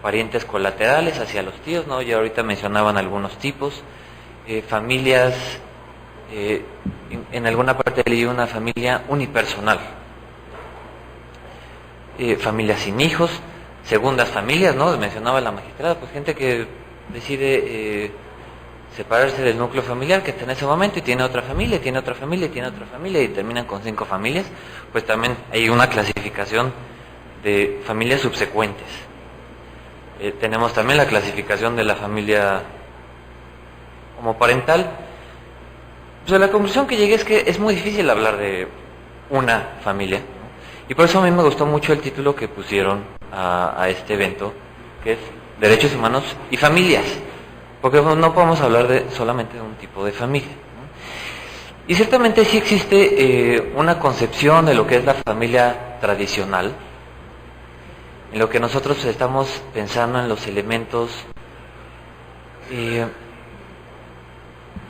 parientes colaterales hacia los tíos, ¿no? Ya ahorita mencionaban algunos tipos, familias, en alguna parte leí una familia unipersonal, familias sin hijos, segundas familias, ¿no? Mencionaba la magistrada, pues gente que decide separarse del núcleo familiar que está en ese momento y tiene otra familia, tiene otra familia, tiene otra familia y terminan con 5 familias. Pues también hay una clasificación de familias subsecuentes. Tenemos también la clasificación de la familia homoparental. Pues la conclusión que llegué es que es muy difícil hablar de una familia, ¿no? Y por eso a mí me gustó mucho el título que pusieron a este evento, que es Derechos Humanos y Familias, porque no podemos hablar solamente de un tipo de familia, ¿no? Y ciertamente sí existe una concepción de lo que es la familia tradicional, en lo que nosotros estamos pensando en los elementos que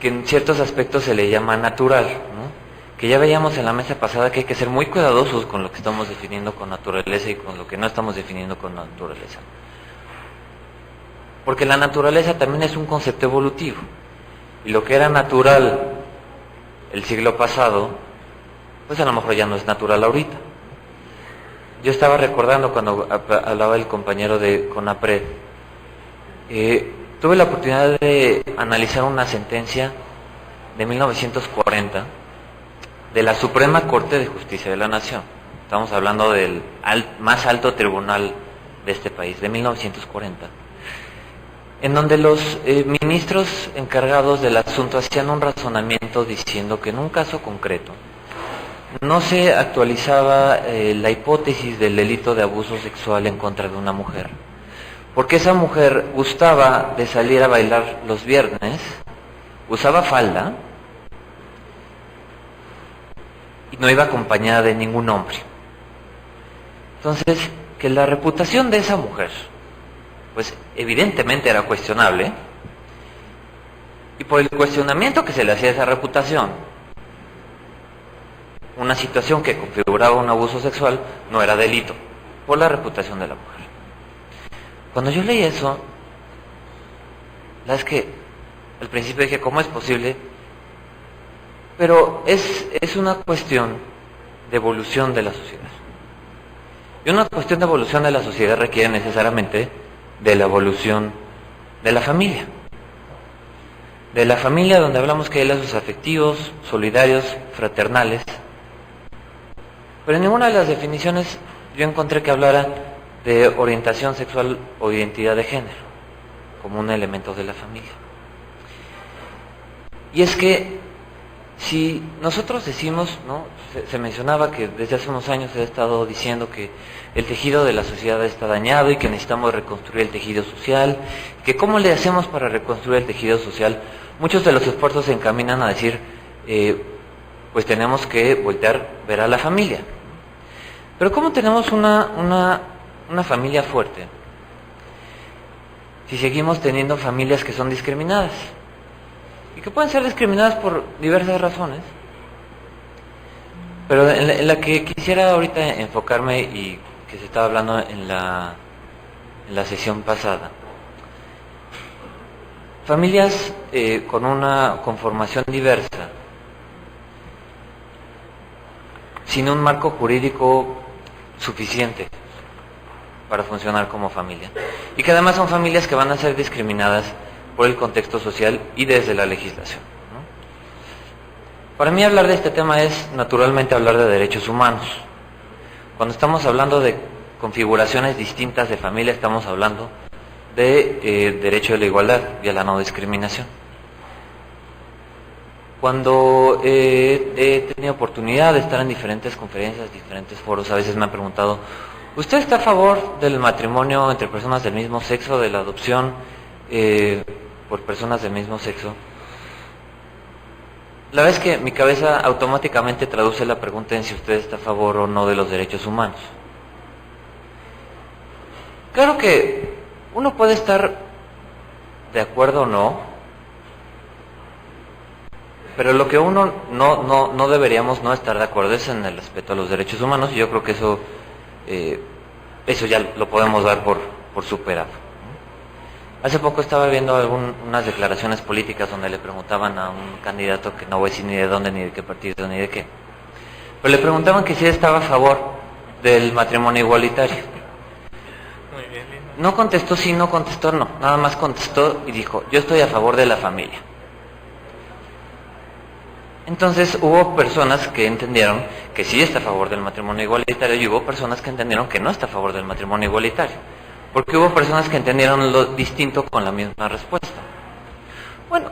en ciertos aspectos se le llama natural, ¿no? Que ya veíamos en la mesa pasada que hay que ser muy cuidadosos con lo que estamos definiendo con naturaleza y con lo que no estamos definiendo con naturaleza. Porque la naturaleza también es un concepto evolutivo. Y lo que era natural el siglo pasado, pues a lo mejor ya no es natural ahorita. Yo estaba recordando cuando hablaba el compañero de CONAPRED, tuve la oportunidad de analizar una sentencia de 1940 de la Suprema Corte de Justicia de la Nación. Estamos hablando del más alto tribunal de este país, de 1940. en donde los ministros encargados del asunto hacían un razonamiento diciendo que en un caso concreto no se actualizaba la hipótesis del delito de abuso sexual en contra de una mujer, porque esa mujer gustaba de salir a bailar los viernes, usaba falda y no iba acompañada de ningún hombre. Entonces, que la reputación de esa mujer, pues evidentemente era cuestionable, y por el cuestionamiento que se le hacía a esa reputación, una situación que configuraba un abuso sexual no era delito, por la reputación de la mujer. Cuando yo leí eso, la verdad es que al principio dije, ¿cómo es posible? Pero es una cuestión de evolución de la sociedad. Y una cuestión de evolución de la sociedad requiere necesariamente de la evolución de la familia. De la familia donde hablamos que hay lazos afectivos, solidarios, fraternales. Pero en ninguna de las definiciones yo encontré que hablara de orientación sexual o identidad de género como un elemento de la familia. Y es que si nosotros decimos, ¿no? Se mencionaba que desde hace unos años se ha estado diciendo que el tejido de la sociedad está dañado y que necesitamos reconstruir el tejido social, que cómo le hacemos para reconstruir el tejido social. Muchos de los esfuerzos se encaminan a decir, pues tenemos que voltear, ver a la familia. Pero ¿cómo tenemos una familia fuerte si seguimos teniendo familias que son discriminadas? Y que pueden ser discriminadas por diversas razones. Pero en la que quisiera ahorita enfocarme y que se estaba hablando en la sesión pasada. Familias con una conformación diversa, sin un marco jurídico suficiente para funcionar como familia. Y que además son familias que van a ser discriminadas por el contexto social y desde la legislación, ¿no? Para mí hablar de este tema es naturalmente hablar de derechos humanos. Cuando estamos hablando de configuraciones distintas de familia, estamos hablando de derecho a la igualdad y a la no discriminación. Cuando he tenido oportunidad de estar en diferentes conferencias, diferentes foros, a veces me han preguntado, ¿usted está a favor del matrimonio entre personas del mismo sexo, de la adopción por personas del mismo sexo? La verdad es que mi cabeza automáticamente traduce la pregunta en si usted está a favor o no de los derechos humanos. Claro que uno puede estar de acuerdo o no, pero lo que uno no deberíamos no estar de acuerdo es en el respeto a los derechos humanos, y yo creo que eso ya lo podemos dar por superado. Hace poco estaba viendo unas declaraciones políticas donde le preguntaban a un candidato, que no voy a decir ni de dónde, ni de qué partido, ni de qué, pero le preguntaban que si estaba a favor del matrimonio igualitario. No contestó sí, no contestó no, nada más contestó y dijo, yo estoy a favor de la familia. Entonces hubo personas que entendieron que sí está a favor del matrimonio igualitario y hubo personas que entendieron que no está a favor del matrimonio igualitario. Porque hubo personas que entendieron lo distinto con la misma respuesta. Bueno,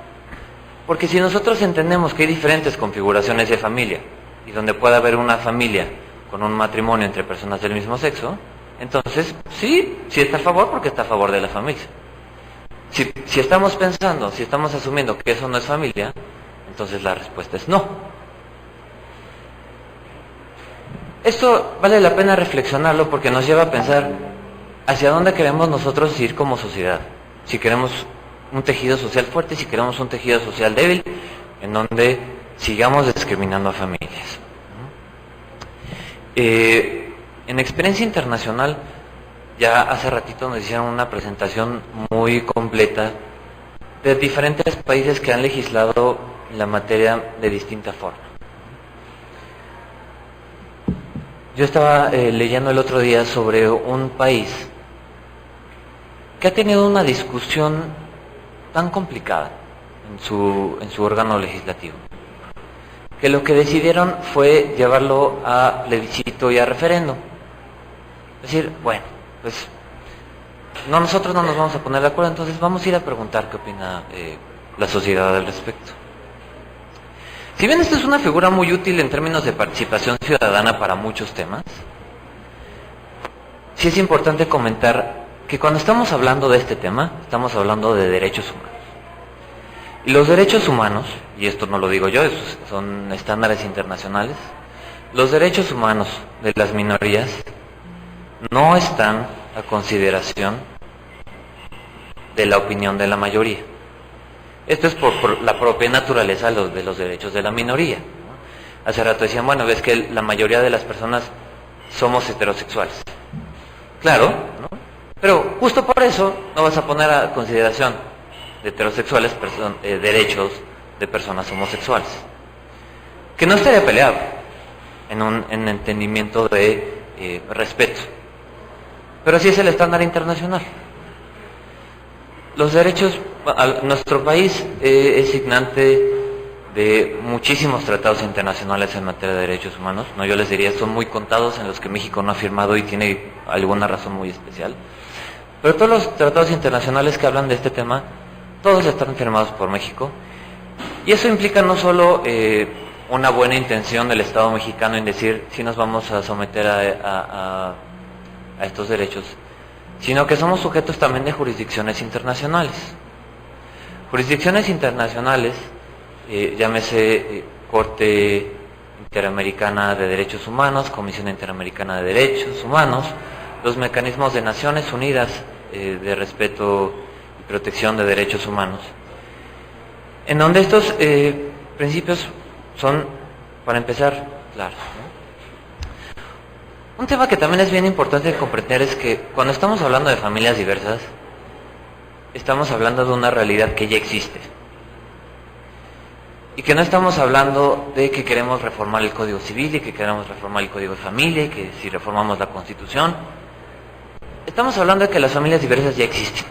porque si nosotros entendemos que hay diferentes configuraciones de familia y donde puede haber una familia con un matrimonio entre personas del mismo sexo, entonces sí está a favor porque está a favor de la familia. Si estamos pensando, si estamos asumiendo que eso no es familia, entonces la respuesta es no. Esto vale la pena reflexionarlo porque nos lleva a pensar hacia dónde queremos nosotros ir como sociedad. Si queremos un tejido social fuerte, si queremos un tejido social débil, en donde sigamos discriminando a familias. En experiencia internacional, ya hace ratito nos hicieron una presentación muy completa de diferentes países que han legislado la materia de distinta forma. Yo estaba leyendo el otro día sobre un país que ha tenido una discusión tan complicada en su órgano legislativo, que lo que decidieron fue llevarlo a plebiscito y a referéndum. Es decir, bueno, pues no, nosotros no nos vamos a poner de acuerdo, entonces vamos a ir a preguntar qué opina la sociedad al respecto. Si bien esta es una figura muy útil en términos de participación ciudadana para muchos temas, sí es importante comentar que cuando estamos hablando de este tema, estamos hablando de derechos humanos. Y los derechos humanos, y esto no lo digo yo, son estándares internacionales, los derechos humanos de las minorías no están a consideración de la opinión de la mayoría. Esto es por la propia naturaleza de los derechos de la minoría. Hace rato decían, bueno, ves que la mayoría de las personas somos heterosexuales. Claro, ¿no? Pero justo por eso no vas a poner a consideración de heterosexuales derechos de personas homosexuales. Que no estaría peleado en un entendimiento de respeto. Pero así es el estándar internacional. Los derechos, nuestro país es signante de muchísimos tratados internacionales en materia de derechos humanos. No, yo les diría, son muy contados en los que México no ha firmado y tiene alguna razón muy especial. Pero todos los tratados internacionales que hablan de este tema, todos están firmados por México. Y eso implica no solo una buena intención del Estado mexicano en decir si nos vamos a someter a estos derechos, sino que somos sujetos también de jurisdicciones internacionales. Jurisdicciones internacionales, llámese Corte Interamericana de Derechos Humanos, Comisión Interamericana de Derechos Humanos, los mecanismos de Naciones Unidas de respeto y protección de derechos humanos, en donde estos principios son, para empezar, claros, ¿no? Un tema que también es bien importante comprender es que cuando estamos hablando de familias diversas, estamos hablando de una realidad que ya existe. Y que no estamos hablando de que queremos reformar el Código Civil y que queremos reformar el Código de Familia y que si reformamos la Constitución. Estamos hablando de que las familias diversas ya existen.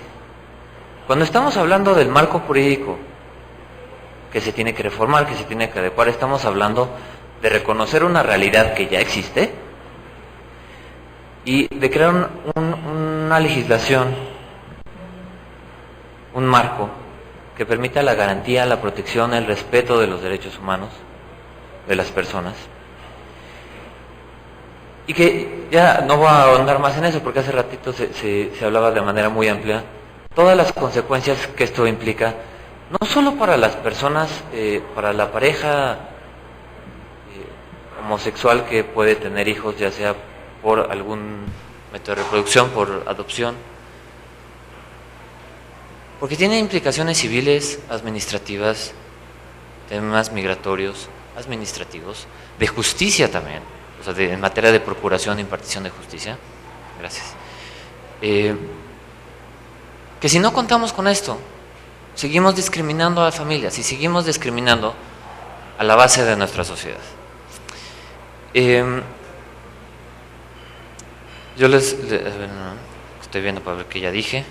Cuando estamos hablando del marco jurídico que se tiene que reformar, que se tiene que adecuar, estamos hablando de reconocer una realidad que ya existe y de crear una legislación, un marco que permita la garantía, la protección, el respeto de los derechos humanos de las personas. Y que ya no voy a ahondar más en eso porque hace ratito se hablaba de manera muy amplia todas las consecuencias que esto implica, no solo para las personas, para la pareja homosexual que puede tener hijos, ya sea por algún método de reproducción, por adopción, porque tiene implicaciones civiles, administrativas, temas migratorios, administrativos, de justicia también, o sea, en materia de procuración e impartición de justicia. Gracias. Que si no contamos con esto, seguimos discriminando a familias y seguimos discriminando a la base de nuestra sociedad. Yo estoy viendo para ver qué ya dije.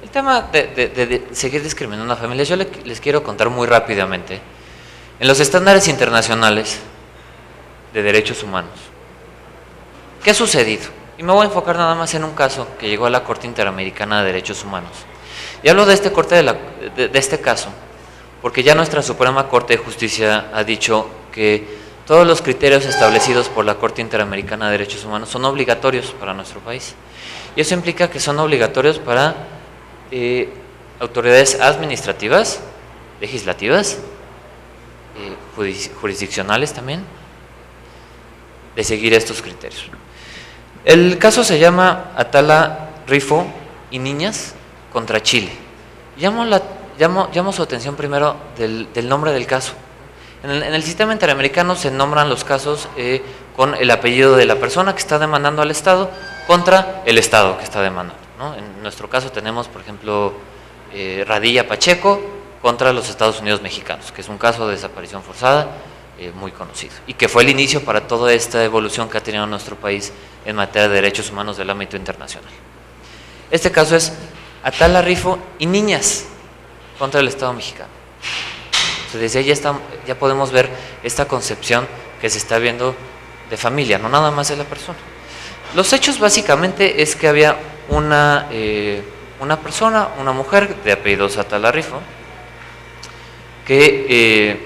El tema de seguir discriminando a familias, yo les quiero contar muy rápidamente. En los estándares internacionales de derechos humanos, ¿qué ha sucedido? Y me voy a enfocar nada más en un caso que llegó a la Corte Interamericana de Derechos Humanos. Y hablo de este caso porque ya nuestra Suprema Corte de Justicia ha dicho que todos los criterios establecidos por la Corte Interamericana de Derechos Humanos son obligatorios para nuestro país. Y eso implica que son obligatorios para autoridades administrativas, legislativas, jurisdiccionales también, de seguir estos criterios. El caso se llama Atala Rifo y Niñas contra Chile. Llamo su atención primero del nombre del caso. En el sistema interamericano se nombran los casos con el apellido de la persona que está demandando al Estado contra el Estado que está demandando, ¿no? En nuestro caso tenemos, por ejemplo, Radilla Pacheco contra los Estados Unidos mexicanos, que es un caso de desaparición forzada muy conocido y que fue el inicio para toda esta evolución que ha tenido nuestro país en materia de derechos humanos del ámbito internacional. Este caso es Atala Rifo y Niñas contra el Estado mexicano. Entonces desde ahí ya podemos ver esta concepción que se está viendo de familia, no nada más de la persona. Los hechos básicamente es que había una persona, una mujer de apellido Atala Rifo, que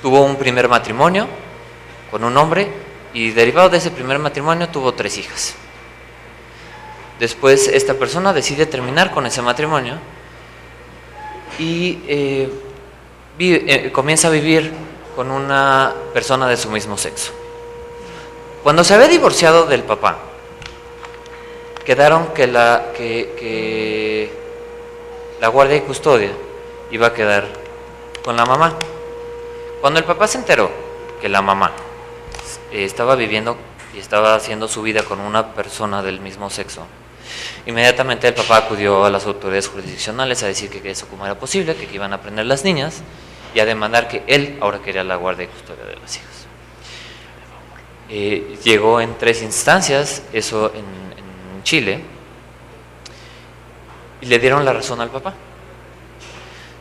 tuvo un primer matrimonio con un hombre y derivado de ese primer matrimonio tuvo 3 hijas. Después esta persona decide terminar con ese matrimonio y comienza a vivir con una persona de su mismo sexo. Cuando se había divorciado del papá, quedaron que la guardia y custodia iba a quedar con la mamá. Cuando el papá se enteró que la mamá estaba viviendo y estaba haciendo su vida con una persona del mismo sexo, inmediatamente el papá acudió a las autoridades jurisdiccionales a decir que eso como era posible, que iban a prender las niñas y a demandar que él ahora quería la guardia y custodia de las hijas. Llegó en 3 instancias, eso en Chile, y le dieron la razón al papá.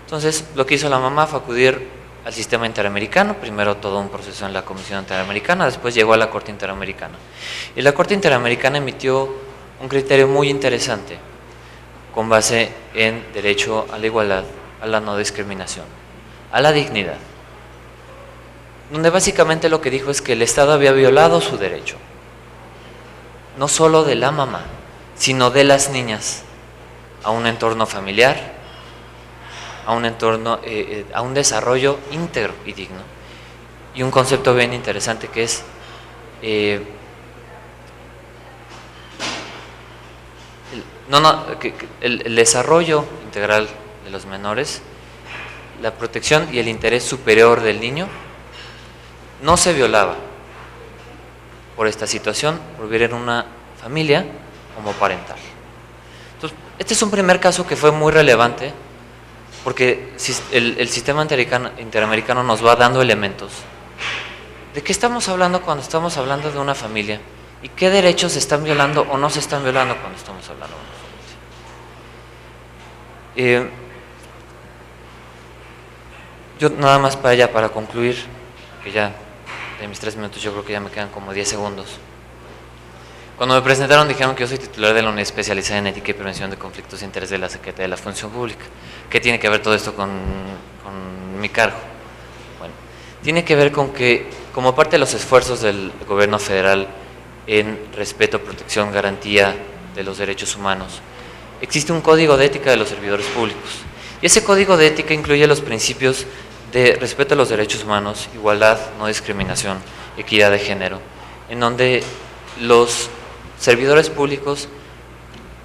Entonces lo que hizo la mamá fue acudir al sistema interamericano, primero todo un proceso en la Comisión Interamericana, después llegó a la Corte Interamericana. Y la Corte Interamericana emitió un criterio muy interesante con base en derecho a la igualdad, a la no discriminación, a la dignidad, donde básicamente lo que dijo es que el Estado había violado su derecho, no solo de la mamá, sino de las niñas, a un entorno familiar, a un entorno, a un desarrollo íntegro y digno. Y un concepto bien interesante que es el desarrollo integral de los menores, la protección y el interés superior del niño no se violaba por esta situación, por vivir en una familia homoparental. Entonces, este es un primer caso que fue muy relevante porque el sistema interamericano nos va dando elementos. ¿De qué estamos hablando cuando estamos hablando de una familia? ¿Y qué derechos se están violando o no se están violando cuando estamos hablando de una familia? Yo nada más para concluir, que ya de mis 3 minutos yo creo que ya me quedan como 10 segundos. Cuando me presentaron dijeron que yo soy titular de la Unidad Especializada en Ética y Prevención de Conflictos de Interés de la Secretaría de la Función Pública. ¿Qué tiene que ver todo esto con mi cargo? Bueno, tiene que ver con que como parte de los esfuerzos del gobierno federal en respeto, protección, garantía de los derechos humanos, existe un código de ética de los servidores públicos. Y ese código de ética incluye los principios de respeto a los derechos humanos, igualdad, no discriminación, equidad de género, en donde los servidores públicos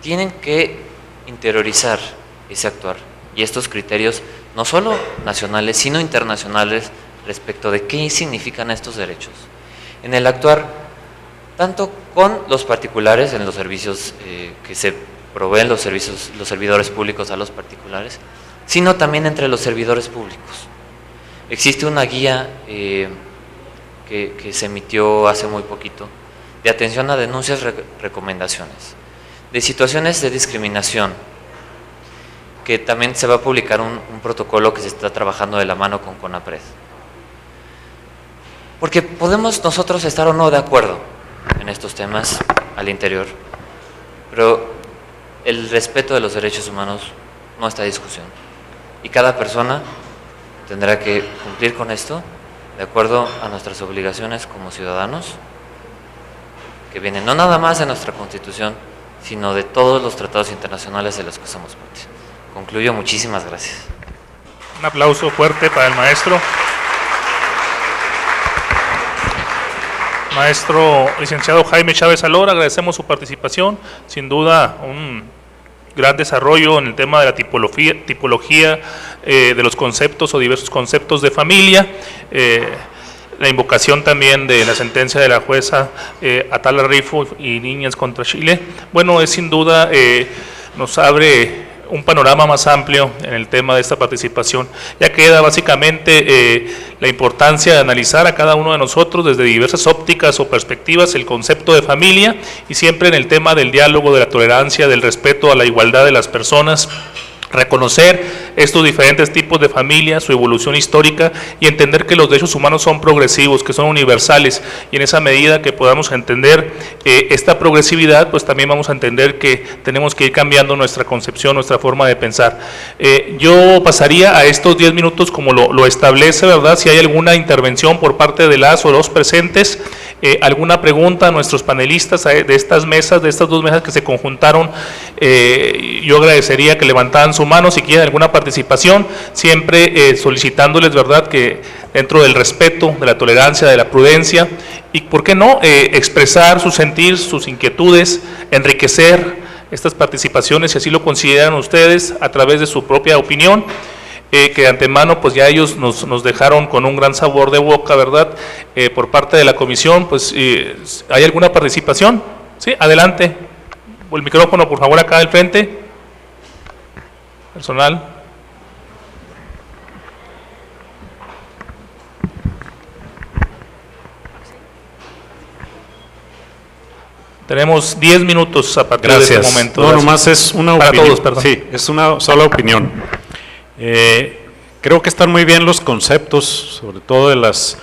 tienen que interiorizar ese actuar y estos criterios no solo nacionales sino internacionales respecto de qué significan estos derechos en el actuar tanto con los particulares en los servicios que se proveen los servidores públicos a los particulares, sino también entre los servidores públicos. Existe una guía que se emitió hace muy poquito de atención a denuncias, recomendaciones, de situaciones de discriminación, que también se va a publicar un protocolo que se está trabajando de la mano con CONAPRED. Porque podemos nosotros estar o no de acuerdo en estos temas al interior, pero el respeto de los derechos humanos no está en discusión. Y cada persona tendrá que cumplir con esto de acuerdo a nuestras obligaciones como ciudadanos, que vienen no nada más de nuestra Constitución, sino de todos los tratados internacionales de los que somos parte. Concluyo, muchísimas gracias. Un aplauso fuerte para el maestro. Maestro licenciado Jaime Chávez Alora, agradecemos su participación, sin duda un gran desarrollo en el tema de la tipología de los conceptos o diversos conceptos de familia, la invocación también de la sentencia de la jueza Atala Rifo y Niñas contra Chile. Bueno, es sin duda nos abre un panorama más amplio en el tema de esta participación. Ya queda básicamente la importancia de analizar a cada uno de nosotros desde diversas ópticas o perspectivas el concepto de familia y siempre en el tema del diálogo, de la tolerancia, del respeto a la igualdad de las personas, reconocer estos diferentes tipos de familias, su evolución histórica y entender que los derechos humanos son progresivos, que son universales, y en esa medida que podamos entender esta progresividad, pues también vamos a entender que tenemos que ir cambiando nuestra concepción, nuestra forma de pensar. Yo pasaría a estos 10 minutos como lo establece, ¿verdad? Si hay alguna intervención por parte de las o los presentes, alguna pregunta a nuestros panelistas de estas mesas, de estas dos mesas que se conjuntaron, yo agradecería que levantaran su mano si quieren alguna participación, siempre solicitándoles, ¿verdad?, que dentro del respeto, de la tolerancia, de la prudencia, y por qué no, expresar su sentir, sus inquietudes, enriquecer estas participaciones, si así lo consideran ustedes, a través de su propia opinión, que de antemano pues ya ellos nos dejaron con un gran sabor de boca, ¿verdad? Por parte de la comisión, pues ¿hay alguna participación? Sí, adelante, el micrófono por favor acá del frente, personal. Tenemos 10 minutos a partir de este momento. No, nomás es una para opinión. Todos, perdón. Sí, es una sola opinión. Creo que están muy bien los conceptos, sobre todo de las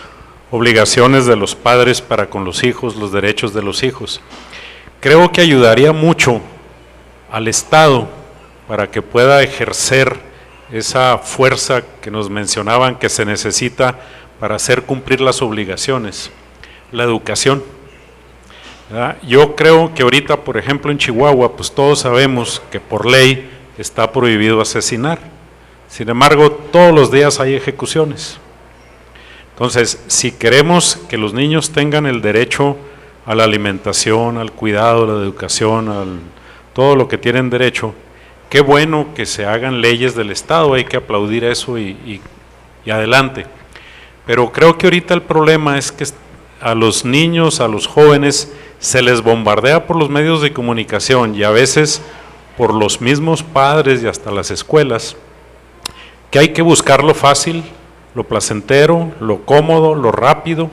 obligaciones de los padres para con los hijos, los derechos de los hijos. Creo que ayudaría mucho al Estado para que pueda ejercer esa fuerza que nos mencionaban que se necesita para hacer cumplir las obligaciones, la educación. ¿Verdad? Yo creo que ahorita, por ejemplo, en Chihuahua, pues todos sabemos que por ley está prohibido asesinar. Sin embargo, todos los días hay ejecuciones. Entonces, si queremos que los niños tengan el derecho a la alimentación, al cuidado, a la educación, todo lo que tienen derecho, qué bueno que se hagan leyes del Estado, hay que aplaudir eso y adelante. Pero creo que ahorita el problema es que a los niños, a los jóvenes, se les bombardea por los medios de comunicación y a veces por los mismos padres y hasta las escuelas, que hay que buscar lo fácil, lo placentero, lo cómodo, lo rápido,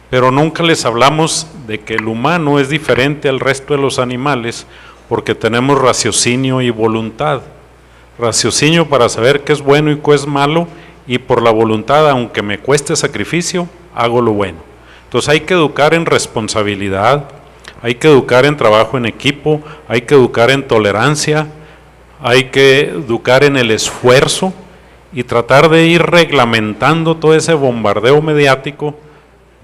pero nunca les hablamos de que el humano es diferente al resto de los animales porque tenemos raciocinio y voluntad. Raciocinio para saber qué es bueno y qué es malo, y por la voluntad, aunque me cueste sacrificio, hago lo bueno. Entonces hay que educar en responsabilidad, hay que educar en trabajo en equipo, hay que educar en tolerancia, hay que educar en el esfuerzo y tratar de ir reglamentando todo ese bombardeo mediático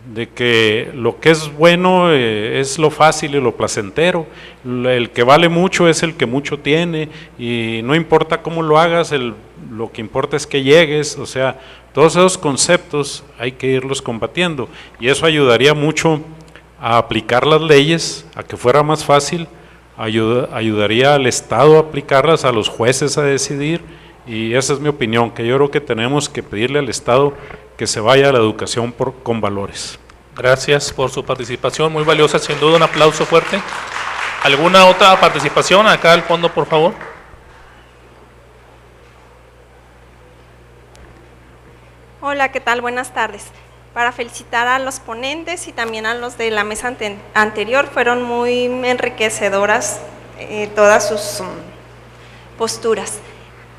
de que lo que es bueno es lo fácil y lo placentero, el que vale mucho es el que mucho tiene y no importa cómo lo hagas, lo que importa es que llegues, o sea, todos esos conceptos hay que irlos combatiendo y eso ayudaría mucho a aplicar las leyes, a que fuera más fácil, ayudaría al Estado a aplicarlas, a los jueces a decidir, y esa es mi opinión, que yo creo que tenemos que pedirle al Estado que se vaya a la educación con valores. Gracias por su participación, muy valiosa, sin duda, un aplauso fuerte. ¿Alguna otra participación? Acá al fondo, por favor. Hola, ¿qué tal? Buenas tardes. Para felicitar a los ponentes y también a los de la mesa anterior, fueron muy enriquecedoras todas sus posturas.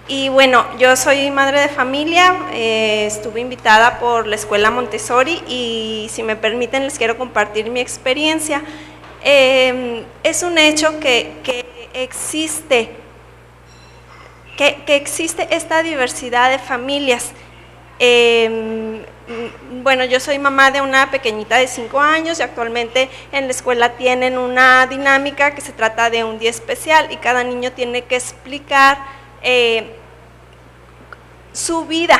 Y bueno, yo soy madre de familia, estuve invitada por la Escuela Montessori y si me permiten les quiero compartir mi experiencia. Es un hecho que existe esta diversidad de familias. Bueno, yo soy mamá de una pequeñita de 5 años y actualmente en la escuela tienen una dinámica que se trata de un día especial y cada niño tiene que explicar su vida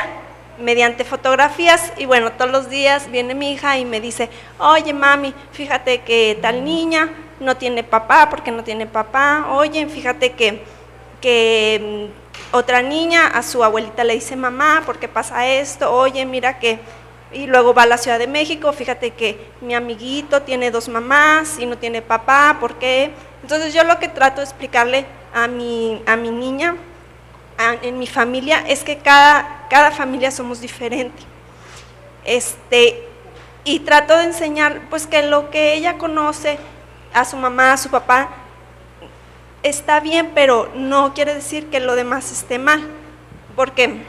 mediante fotografías y bueno, todos los días viene mi hija y me dice, oye mami, fíjate que tal niña no tiene papá, ¿por qué no tiene papá? Oye, fíjate que otra niña a su abuelita le dice mamá, ¿por qué pasa esto? Oye, mira que, y luego va a la Ciudad de México, fíjate que mi amiguito tiene 2 mamás y no tiene papá, ¿por qué? Entonces yo lo que trato de explicarle a mi niña, en mi familia, es que cada familia somos diferentes. Y trato de enseñar pues que lo que ella conoce a su mamá, a su papá, está bien, pero no quiere decir que lo demás esté mal. porque,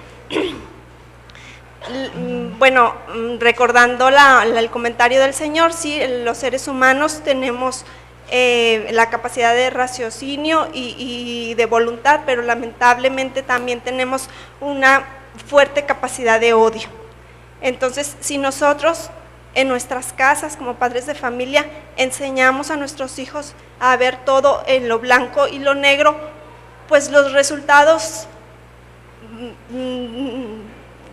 bueno, recordando el comentario del Señor, sí, los seres humanos tenemos la capacidad de raciocinio y de voluntad, pero lamentablemente también tenemos una fuerte capacidad de odio. Entonces, si nosotros en nuestras casas, como padres de familia, enseñamos a nuestros hijos a ver todo en lo blanco y lo negro, pues los resultados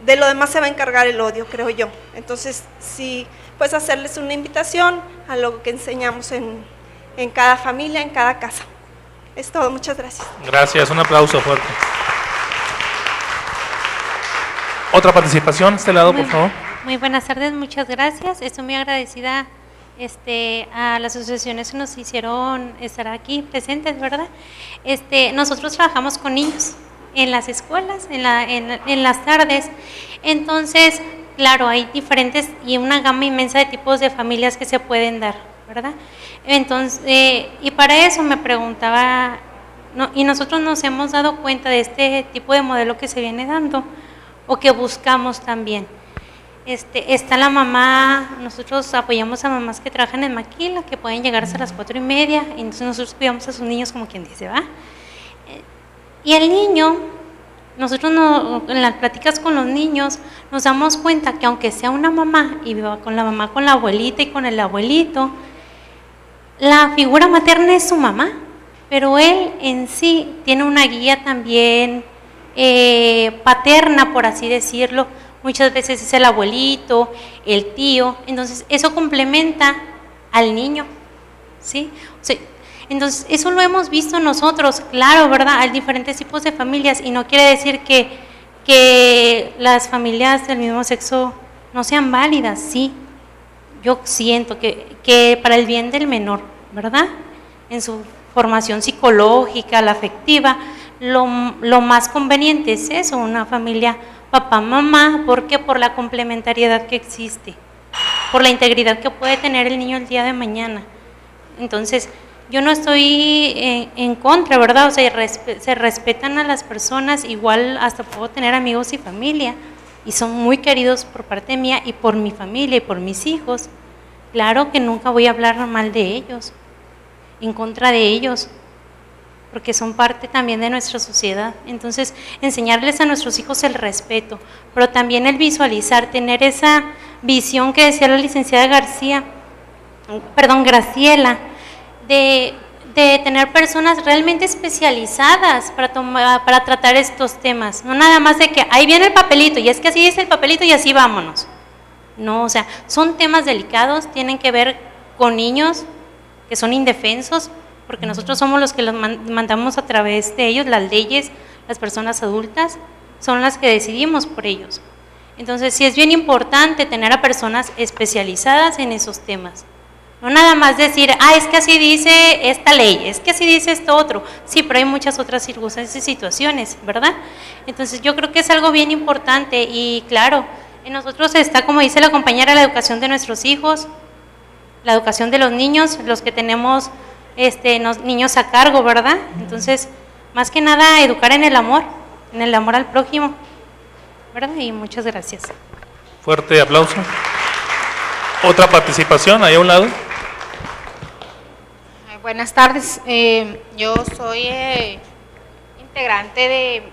de lo demás se va a encargar el odio, creo yo. Entonces, sí, pues hacerles una invitación a lo que enseñamos en cada familia, en cada casa. Es todo, muchas gracias. Gracias, un aplauso fuerte. Otra participación, este lado, por favor. Muy buenas tardes, muchas gracias. Estoy muy agradecida a las asociaciones que nos hicieron estar aquí presentes, ¿verdad? Nosotros trabajamos con niños en las escuelas, en las tardes. Entonces, claro, hay diferentes y una gama inmensa de tipos de familias que se pueden dar, ¿verdad? Entonces, y para eso me preguntaba, y nosotros nos hemos dado cuenta de este tipo de modelo que se viene dando, o que buscamos también. Está la mamá, nosotros apoyamos a mamás que trabajan en Maquila, que pueden llegar hasta las 4:30, y entonces nosotros cuidamos a sus niños como quien dice, ¿va? Y el niño, nosotros en las pláticas con los niños, nos damos cuenta que aunque sea una mamá, y viva con la mamá, con la abuelita y con el abuelito, la figura materna es su mamá, pero él en sí tiene una guía también paterna, por así decirlo. Muchas veces es el abuelito, el tío, entonces eso complementa al niño, ¿sí? O sea, entonces eso lo hemos visto nosotros, claro, ¿verdad? Hay diferentes tipos de familias y no quiere decir que las familias del mismo sexo no sean válidas, sí. Yo siento que para el bien del menor, ¿verdad? En su formación psicológica, la afectiva, lo más conveniente es eso, una familia papá, mamá. ¿Por qué? Por la complementariedad que existe, por la integridad que puede tener el niño el día de mañana. Entonces, yo no estoy en contra, ¿verdad? O sea, se respetan a las personas, igual hasta puedo tener amigos y familia, y son muy queridos por parte mía y por mi familia y por mis hijos. Claro que nunca voy a hablar mal de ellos, en contra de ellos, porque son parte también de nuestra sociedad. Entonces, enseñarles a nuestros hijos el respeto, pero también el visualizar, tener esa visión que decía la licenciada Graciela, de tener personas realmente especializadas para tratar estos temas, no nada más de que ahí viene el papelito, y es que así dice el papelito y así vámonos. No, o sea, son temas delicados, tienen que ver con niños que son indefensos, porque nosotros somos los que los mandamos a través de ellos, las leyes, las personas adultas, son las que decidimos por ellos. Entonces, sí es bien importante tener a personas especializadas en esos temas. No nada más decir, es que así dice esta ley, es que así dice esto otro. Sí, pero hay muchas otras circunstancias y situaciones, ¿verdad? Entonces, yo creo que es algo bien importante y claro, en nosotros está, como dice la compañera, la educación de nuestros hijos, la educación de los niños, los que tenemos niños a cargo, ¿verdad? Entonces, más que nada, educar en el amor al prójimo, ¿verdad? Y muchas gracias. Fuerte aplauso. Otra participación, ahí a un lado. Buenas tardes, yo soy integrante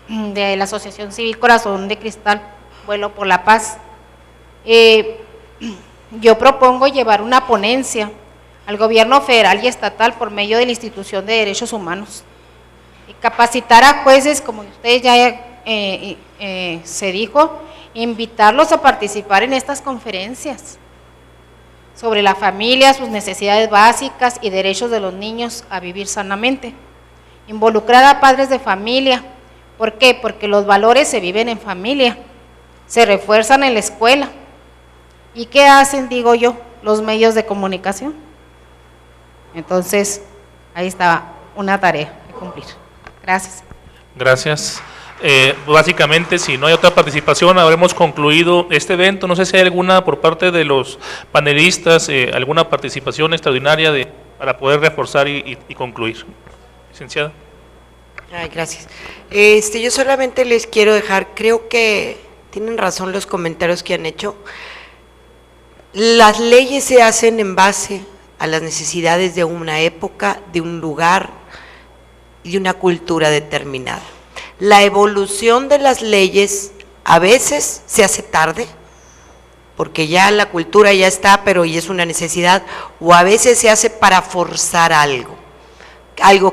de la Asociación Civil Corazón de Cristal, Vuelo por la Paz. Yo propongo llevar una ponencia al gobierno federal y estatal por medio de la Institución de Derechos Humanos. Y capacitar a jueces, como ustedes ya se dijo, invitarlos a participar en estas conferencias sobre la familia, sus necesidades básicas y derechos de los niños a vivir sanamente. Involucrar a padres de familia. ¿Por qué? Porque los valores se viven en familia, se refuerzan en la escuela. ¿Y qué hacen, digo yo, los medios de comunicación? Entonces, ahí estaba una tarea que cumplir. Gracias. Gracias. Básicamente, si no hay otra participación, habremos concluido este evento. No sé si hay alguna por parte de los panelistas, alguna participación extraordinaria para poder reforzar y concluir. Licenciada. Ay, gracias. Yo solamente les quiero dejar, creo que tienen razón los comentarios que han hecho. Las leyes se hacen en base a las necesidades de una época, de un lugar y de una cultura determinada. La evolución de las leyes a veces se hace tarde, porque ya la cultura ya está, pero ya es una necesidad, o a veces se hace para forzar algo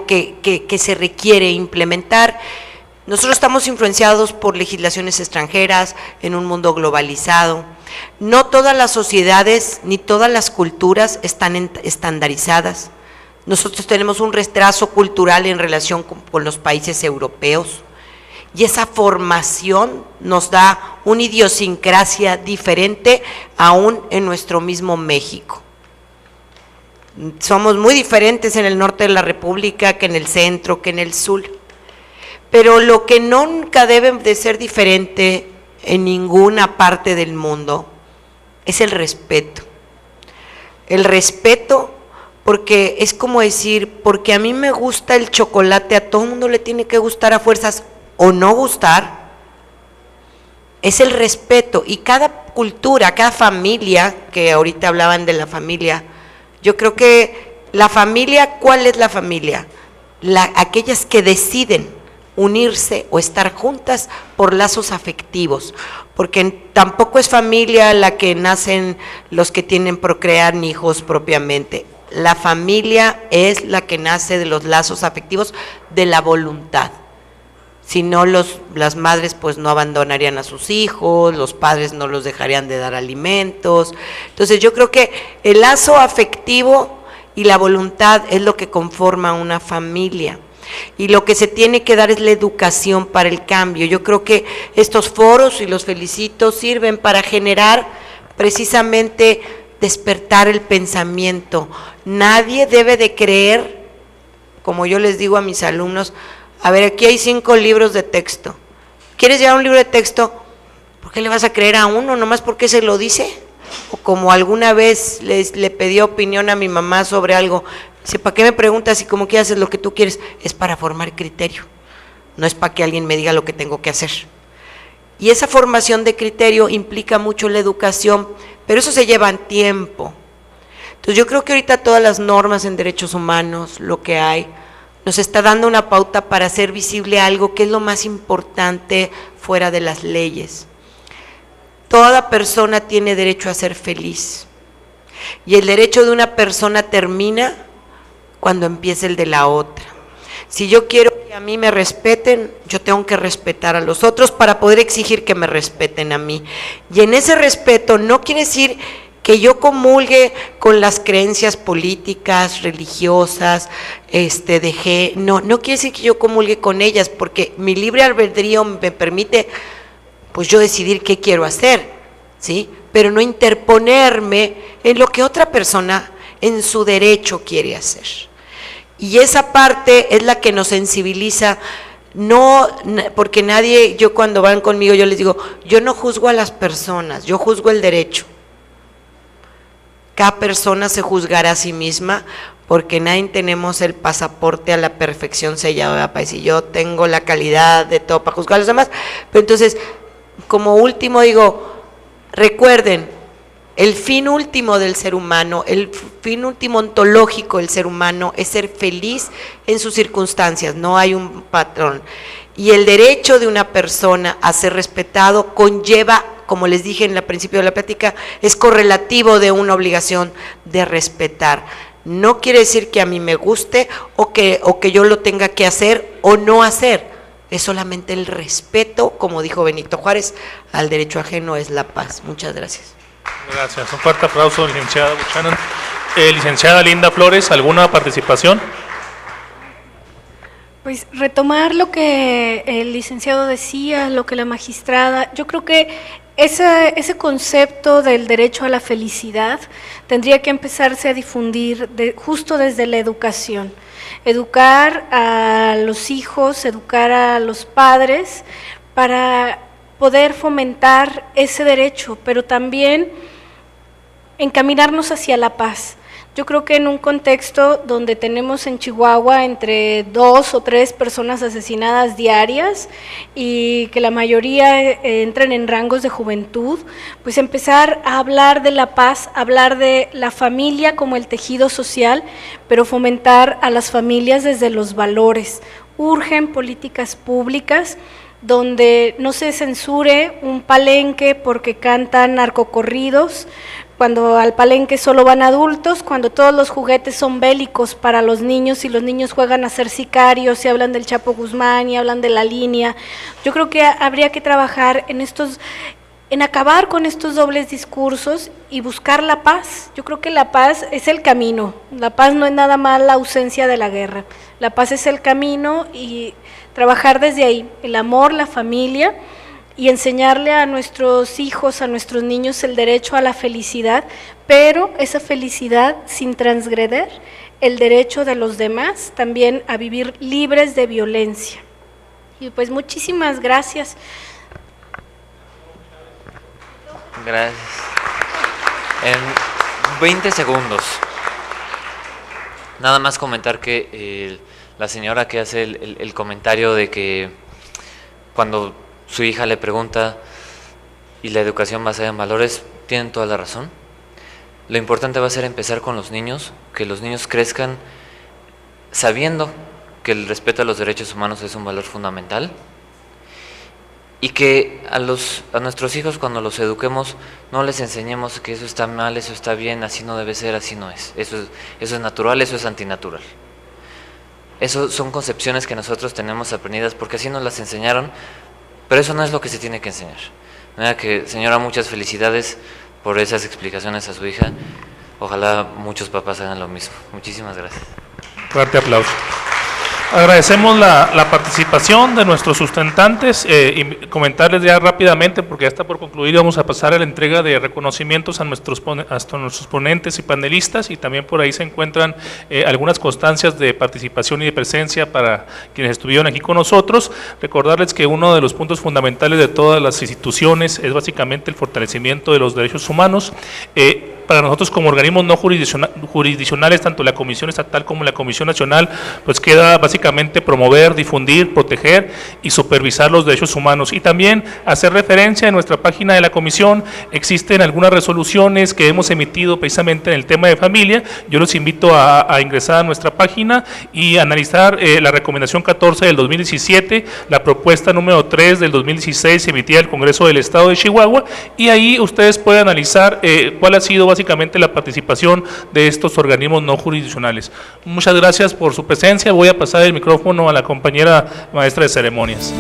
que se requiere implementar. Nosotros estamos influenciados por legislaciones extranjeras en un mundo globalizado. No todas las sociedades ni todas las culturas están estandarizadas. Nosotros tenemos un retraso cultural en relación con los países europeos, y esa formación nos da una idiosincrasia diferente aún en nuestro mismo México. Somos muy diferentes en el norte de la República que en el centro, que en el sur. Pero lo que nunca debe de ser diferente en ninguna parte del mundo es el respeto. El respeto, porque es como decir, porque a mí me gusta el chocolate, a todo el mundo le tiene que gustar a fuerzas o no gustar. Es el respeto, y cada cultura, cada familia, que ahorita hablaban de la familia, yo creo que la familia, ¿cuál es la familia? Aquellas que deciden unirse o estar juntas por lazos afectivos, porque tampoco es familia la que nacen los que procrear hijos propiamente. La familia es la que nace de los lazos afectivos, de la voluntad. Si no, las madres pues no abandonarían a sus hijos, los padres no los dejarían de dar alimentos. Entonces yo creo que el lazo afectivo y la voluntad es lo que conforma una familia. Y lo que se tiene que dar es la educación para el cambio. Yo creo que estos foros, y los felicito, sirven para generar precisamente despertar el pensamiento. Nadie debe de creer, como yo les digo a mis alumnos, a ver, aquí hay 5 libros de texto. ¿Quieres llevar un libro de texto? ¿Por qué le vas a creer a uno? ¿Nomás porque se lo dice? O como alguna vez le pedí opinión a mi mamá sobre algo. Dice, ¿para qué me preguntas si como que haces lo que tú quieres? Es para formar criterio. No es para que alguien me diga lo que tengo que hacer. Y esa formación de criterio implica mucho la educación, pero eso se lleva en tiempo. Entonces yo creo que ahorita todas las normas en derechos humanos, lo que hay, nos está dando una pauta para hacer visible algo que es lo más importante fuera de las leyes. Toda persona tiene derecho a ser feliz, y el derecho de una persona termina cuando empieza el de la otra. Si yo quiero que a mí me respeten, yo tengo que respetar a los otros para poder exigir que me respeten a mí. Y en ese respeto no quiere decir que yo comulgue con las creencias políticas, religiosas, no quiere decir que yo comulgue con ellas, porque mi libre albedrío me permite, pues yo decidir qué quiero hacer, ¿sí? Pero no interponerme en lo que otra persona en su derecho quiere hacer. Y esa parte es la que nos sensibiliza, no, porque nadie, yo cuando van conmigo yo les digo, yo no juzgo a las personas, yo juzgo el derecho. Cada persona se juzgará a sí misma, porque nadie tenemos el pasaporte a la perfección sellado, para decir yo tengo la calidad de todo para juzgar a los demás. Pero entonces, como último digo, recuerden, el fin último del ser humano, el fin último ontológico del ser humano es ser feliz en sus circunstancias, no hay un patrón. Y el derecho de una persona a ser respetado conlleva, como les dije en el principio de la plática, es correlativo de una obligación de respetar. No quiere decir que a mí me guste o que yo lo tenga que hacer o no hacer. Es solamente el respeto, como dijo Benito Juárez, al derecho ajeno es la paz. Muchas gracias. Gracias. Un fuerte aplauso, licenciada Buchanan. Licenciada Linda Flores, ¿alguna participación? Pues retomar lo que el licenciado decía, lo que la magistrada, yo creo que ese concepto del derecho a la felicidad tendría que empezarse a difundir justo desde la educación. Educar a los hijos, educar a los padres para poder fomentar ese derecho, pero también encaminarnos hacia la paz. Yo creo que en un contexto donde tenemos en Chihuahua entre 2 o 3 personas asesinadas diarias y que la mayoría entran en rangos de juventud, pues empezar a hablar de la paz, hablar de la familia como el tejido social, pero fomentar a las familias desde los valores. Urgen políticas públicas donde no se censure un palenque porque cantan narcocorridos, cuando al palenque solo van adultos, cuando todos los juguetes son bélicos para los niños y los niños juegan a ser sicarios y hablan del Chapo Guzmán y hablan de la línea. Yo creo que habría que trabajar en acabar con estos dobles discursos y buscar la paz. Yo creo que la paz es el camino. La paz no es nada más la ausencia de la guerra. La paz es el camino y trabajar desde ahí, el amor, la familia, y enseñarle a nuestros hijos, a nuestros niños el derecho a la felicidad, pero esa felicidad sin transgreder el derecho de los demás también a vivir libres de violencia. Y pues muchísimas gracias. Gracias. En 20 segundos, nada más comentar que la señora que hace el comentario de que cuando su hija le pregunta y la educación basada en valores, tienen toda la razón. Lo importante va a ser empezar con los niños, que los niños crezcan sabiendo que el respeto a los derechos humanos es un valor fundamental y que a nuestros hijos cuando los eduquemos no les enseñemos que eso está mal, eso está bien, así no debe ser, así no es. Eso es natural, eso es antinatural. Eso son concepciones que nosotros tenemos aprendidas porque así nos las enseñaron, pero eso no es lo que se tiene que enseñar. De manera que, señora, muchas felicidades por esas explicaciones a su hija. Ojalá muchos papás hagan lo mismo. Muchísimas gracias. Fuerte aplauso. Agradecemos la participación de nuestros sustentantes y comentarles ya rápidamente, porque ya está por concluir, vamos a pasar a la entrega de reconocimientos a nuestros ponentes y panelistas, y también por ahí se encuentran algunas constancias de participación y de presencia para quienes estuvieron aquí con nosotros. Recordarles que uno de los puntos fundamentales de todas las instituciones es básicamente el fortalecimiento de los derechos humanos. Para nosotros como organismos no jurisdiccionales, tanto la Comisión Estatal como la Comisión Nacional, pues queda básicamente promover, difundir, proteger y supervisar los derechos humanos. Y también hacer referencia en nuestra página de la Comisión, existen algunas resoluciones que hemos emitido precisamente en el tema de familia. Yo los invito a ingresar a nuestra página y analizar la recomendación 14 del 2017, la propuesta número 3 del 2016 emitida el Congreso del Estado de Chihuahua, y ahí ustedes pueden analizar cuál ha sido básicamente la participación de estos organismos no jurisdiccionales. Muchas gracias por su presencia. Voy a pasar el micrófono a la compañera maestra de ceremonias.